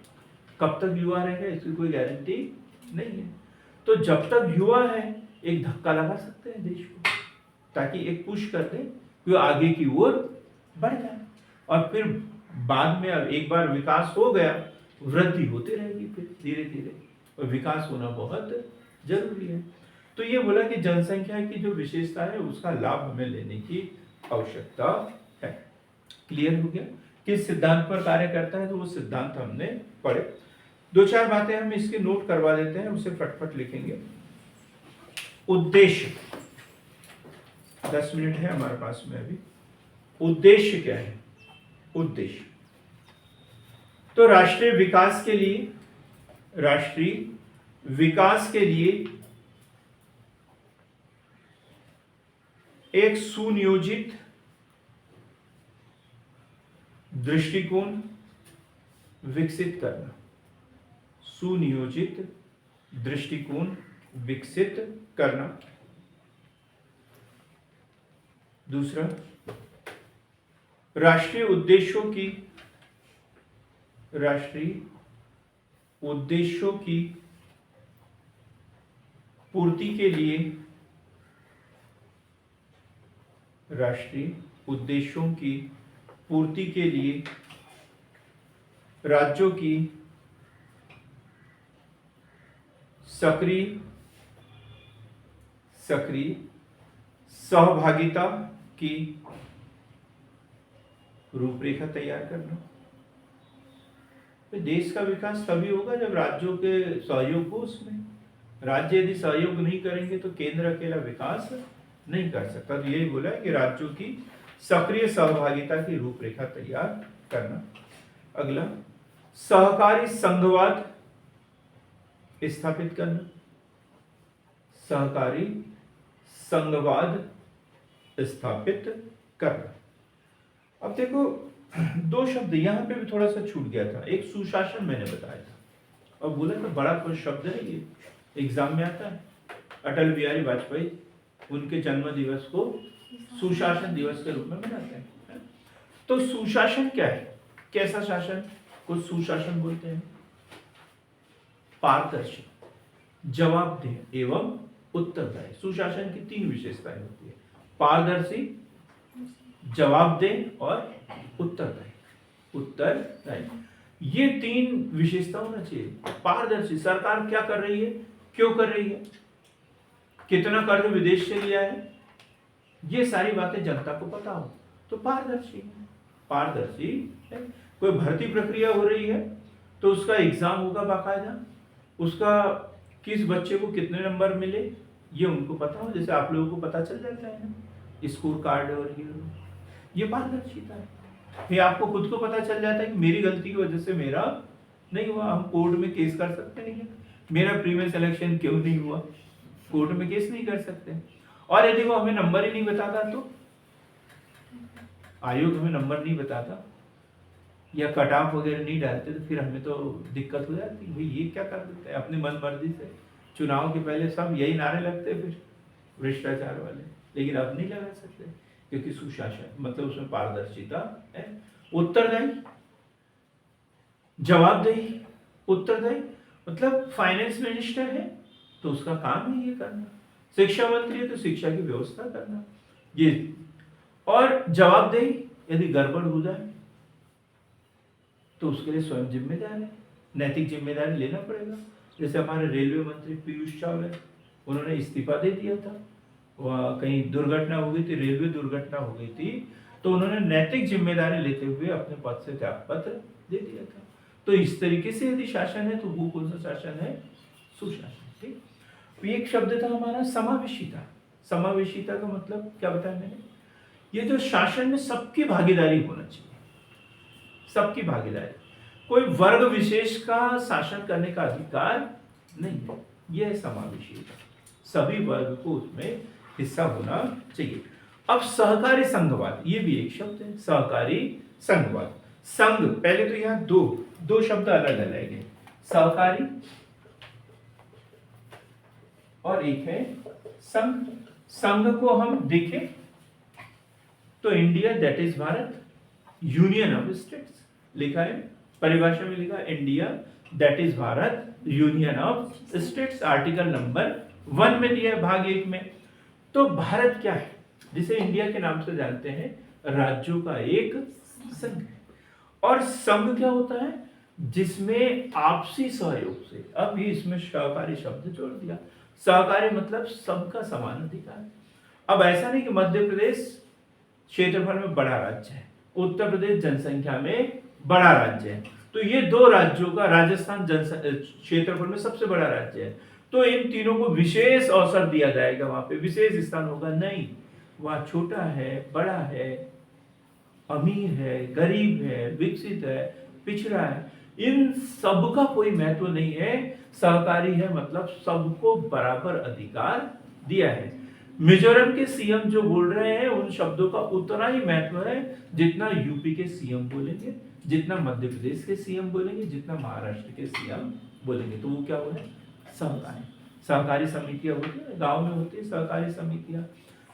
कब तक युवा रहेगा इसकी कोई गारंटी नहीं है। तो जब तक युवा है एक धक्का लगा सकते हैं देश को, ताकि एक पुश कर दे कि वो आगे की ओर बढ़ जाए, और फिर बाद में अब एक बार विकास हो गया, वृद्धि होती रहेगी फिर धीरे धीरे, और विकास होना बहुत जरूरी है। तो ये बोला कि जनसंख्या की जो विशेषता है उसका लाभ हमें लेने की आवश्यकता है। क्लियर हो गया? किस सिद्धांत पर कार्य करता है, तो वो सिद्धांत हमने पढ़े। 2-4 बातें हम इसके नोट करवा देते हैं, उसे फटफट लिखेंगे। उद्देश्य, 10 मिनट है हमारे पास में अभी। उद्देश्य क्या है? उद्देश्य तो राष्ट्रीय विकास के लिए एक सुनियोजित दृष्टिकोण विकसित करना। सुनियोजित दृष्टिकोण विकसित करना। दूसरा, राष्ट्रीय उद्देश्यों की पूर्ति के लिए राज्यों की सक्रिय सहभागिता की रूपरेखा तैयार करना। देश का विकास तभी होगा जब राज्यों के सहयोग हो उसमें। राज्य यदि सहयोग नहीं करेंगे तो केंद्र अकेला विकास नहीं कर सकता। तो यही बोला है कि राज्यों की सक्रिय सहभागिता की रूपरेखा तैयार करना। अगला, सहकारी संघवाद स्थापित करना। सहकारी संघवाद स्थापित करना। अब देखो दो शब्द यहाँ पे भी थोड़ा सा छूट गया था। एक सुशासन मैंने बताया था और बोला था बड़ा कोई शब्द है ये, एग्जाम में आता है। अटल बिहारी वाजपेयी उनके जन्म दिवस को सुशासन दिवस के रूप में मनाते हैं। तो सुशासन क्या है, कैसा शासन को सुशासन बोलते हैं? पारदर्शी, जवाबदेह एवं उत्तरदायी। सुशासन की तीन विशेषताएं होती है, पारदर्शी, जवाबदेह और उत्तरदायी। ये तीन विशेषता होना चाहिए। पारदर्शी, सरकार क्या कर रही है, क्यों कर रही है, कितना कर्ज विदेश से लिया है, ये सारी बातें जनता को पता हो तो पारदर्शी है। कोई भर्ती प्रक्रिया हो रही है तो उसका एग्जाम होगा बाकायदा, उसका किस बच्चे को कितने नंबर मिले ये उनको पता हो, जैसे आप लोगों को पता चल जाता है ना स्कोर कार्ड और ये पारदर्शिता है। फिर आपको खुद को पता चल जाता है कि मेरी गलती की वजह से मेरा नहीं हुआ, हम कोर्ट में केस कर सकते नहीं है, मेरा प्रीवियस सिलेक्शन क्यों नहीं हुआ, कोर्ट में केस नहीं कर सकते। और यदि वो हमें नंबर ही नहीं बताता तो आयोग हमें नंबर नहीं बताता या कट ऑफ वगैरह नहीं डालते तो फिर हमें तो दिक्कत हो जाती, भाई ये क्या कर देते हैं अपनी मन मर्जी से। चुनाव के पहले सब यही नारे लगते फिर भ्रष्टाचार वाले, लेकिन अब नहीं लगा सकते क्योंकि सुशासन मतलब उसमें पारदर्शिता है। उत्तरदायी, जवाबदेही, उत्तरदायी मतलब फाइनेंस मिनिस्टर है तो उसका काम है ये करना, शिक्षा मंत्री है तो शिक्षा की व्यवस्था करना ये, और जवाबदेही यदि गड़बड़ हो जाए तो उसके लिए स्वयं जिम्मेदार है, नैतिक जिम्मेदारी लेना पड़ेगा। जैसे हमारे रेलवे मंत्री पीयूष चावला उन्होंने इस्तीफा दे दिया था, वह कहीं दुर्घटना हो गई थी, रेलवे दुर्घटना हो गई थी तो उन्होंने नैतिक जिम्मेदारी लेते हुए अपने पद से त्यागपत्र दे दिया था। तो इस तरीके से यदि शासन है तो वो कौन सा शासन है, सुशासन। ठीक, तो एक शब्द था हमारा समावेशिता। समावेशिता का मतलब क्या बताया मैंने, ये जो शासन में सबकी भागीदारी होना चाहिए, सबकी भागीदारी, कोई वर्ग विशेष का शासन करने का अधिकार नहीं है, यह समावेशिता, सभी वर्ग को उसमें हिस्सा होना चाहिए। अब सहकारी संघवाद, ये भी एक शब्द है, सहकारी संघवाद। संघ, पहले तो यहाँ दो शब्द अलग अलग है, सहकारी और एक है संघ। संघ को हम देखें तो India that is Bharat, union of states लिखा है, परिभाषा में लिखा India that is Bharat, union of states, article number 1 में दिया है, भाग 1 में। तो भारत क्या है, जिसे इंडिया के नाम से जानते हैं, राज्यों का एक संघ। और संघ क्या होता है, जिसमें आपसी सहयोग से, अब ये इसमें सहकारी शब्द जोड़ दिया, सहकारी मतलब सबका समान अधिकार। अब ऐसा नहीं कि मध्य प्रदेश क्षेत्रफल में बड़ा राज्य है, उत्तर प्रदेश जनसंख्या में बड़ा राज्य है, तो ये दो राज्यों का, राजस्थान क्षेत्रफल में सबसे बड़ा राज्य है तो इन तीनों को विशेष अवसर दिया जाएगा, वहां पे विशेष स्थान होगा, नहीं वहां छोटा है, बड़ा है, अमीर है, गरीब है, विकसित है, पिछड़ा है, इन सबका कोई महत्व नहीं है। सहकारी है मतलब सबको बराबर अधिकार दिया है। मिजोरम के सीएम जो बोल रहे हैं उन शब्दों का उतना ही महत्व है जितना यूपी के सीएम बोलेंगे, जितना मध्य प्रदेश के सीएम बोलेंगे, जितना महाराष्ट्र के सीएम बोलेंगे। तो वो क्या हो रहा है, सहकारी। सहकारी समितियां होती है, गांव में होती है सहकारी समितियां,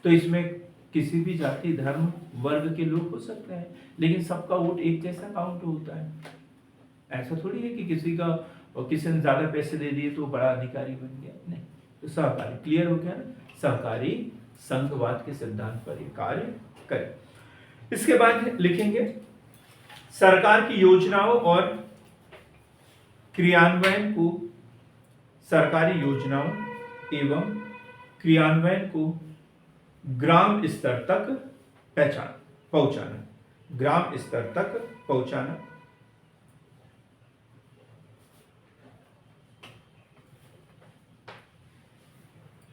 तो इसमें किसी भी जाति धर्म वर्ग के लोग हो सकते हैं, लेकिन सबका वोट एक जैसा काउंट होता है। ऐसा थोड़ी है कि किसी का, और किसी ने ज्यादा पैसे दे दिए तो बड़ा अधिकारी बन गया, नहीं। तो सहकारी, क्लियर हो गया ना, सहकारी संघवाद के सिद्धांत पर ये कार्य करें। इसके बाद लिखेंगे सरकार की योजनाओं और क्रियान्वयन को, सरकारी योजनाओं एवं क्रियान्वयन को ग्राम स्तर तक पहुंचाना, ग्राम स्तर तक पहुंचाना।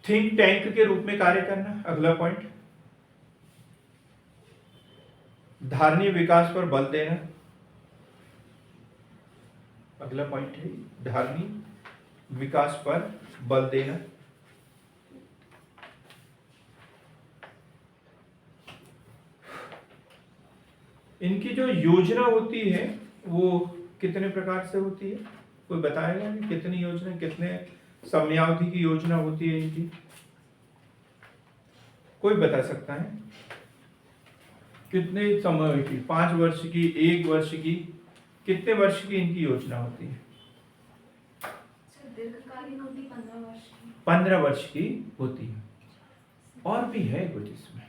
थिंक टैंक के रूप में कार्य करना, अगला पॉइंट। धारणीय विकास पर बल देना, अगला पॉइंट है धारणीय विकास पर बल देना। इनकी जो योजना होती है वो कितने प्रकार से होती है? कोई बताएगा कि कितनी योजना, कितने समयावधि की योजना होती है इनकी? कोई बता सकता है? कितने समय की? 5 वर्ष की, 1 वर्ष की, कितने वर्ष की इनकी योजना होती है? दीर्घकालीन होती 15 वर्ष की। 15 वर्ष की होती है। और भी है कुछ इसमें?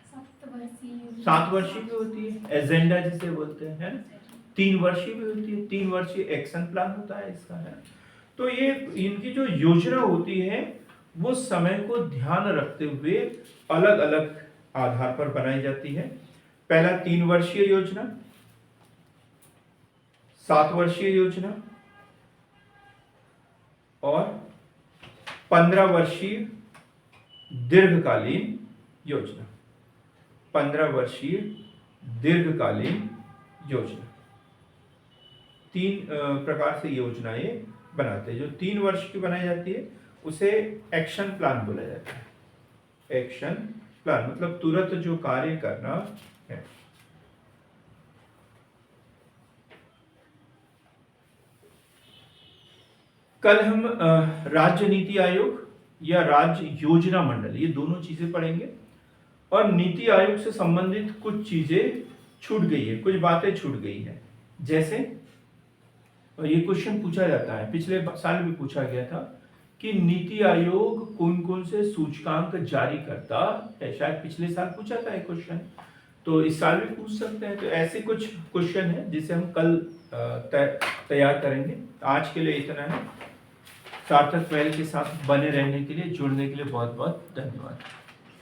7 वर्षीय भी होती है, एजेंडा जिसे बोलते हैं, है ना? 3 वर्षीय भी होती है, 3 वर्षीय एक्शन प्लान होता है इसका, है। तो ये इनकी जो योजना होती है वो समय को ध्यान रखते हुए अलग अलग आधार पर बनाई जाती है। पहला 3 वर्षीय योजना, 7 वर्षीय योजना और 15 वर्षीय दीर्घकालीन योजना। 15 वर्षीय दीर्घकालीन योजना। 3 प्रकार से योजनाएं बनाते हैं। जो 3 वर्ष की बनाई जाती है उसे एक्शन प्लान बोला जाता है। एक्शन प्लान मतलब तुरंत जो कार्य करना है। कल हम राज्य नीति आयोग या राज्य योजना मंडल, ये दोनों चीजें पढ़ेंगे। और नीति आयोग से संबंधित कुछ चीजें छूट गई है, कुछ बातें छूट गई है। जैसे ये क्वेश्चन पूछा जाता है, पिछले साल भी पूछा गया था कि नीति आयोग कौन कौन से सूचकांक जारी करता है। शायद पिछले साल पूछा था ये क्वेश्चन, तो इस साल भी पूछ सकते हैं। तो ऐसे कुछ क्वेश्चन है जिसे हम कल तैयार करेंगे। आज के लिए इतना है। सार्थक पहल के साथ बने रहने के लिए, जुड़ने के लिए बहुत बहुत धन्यवाद।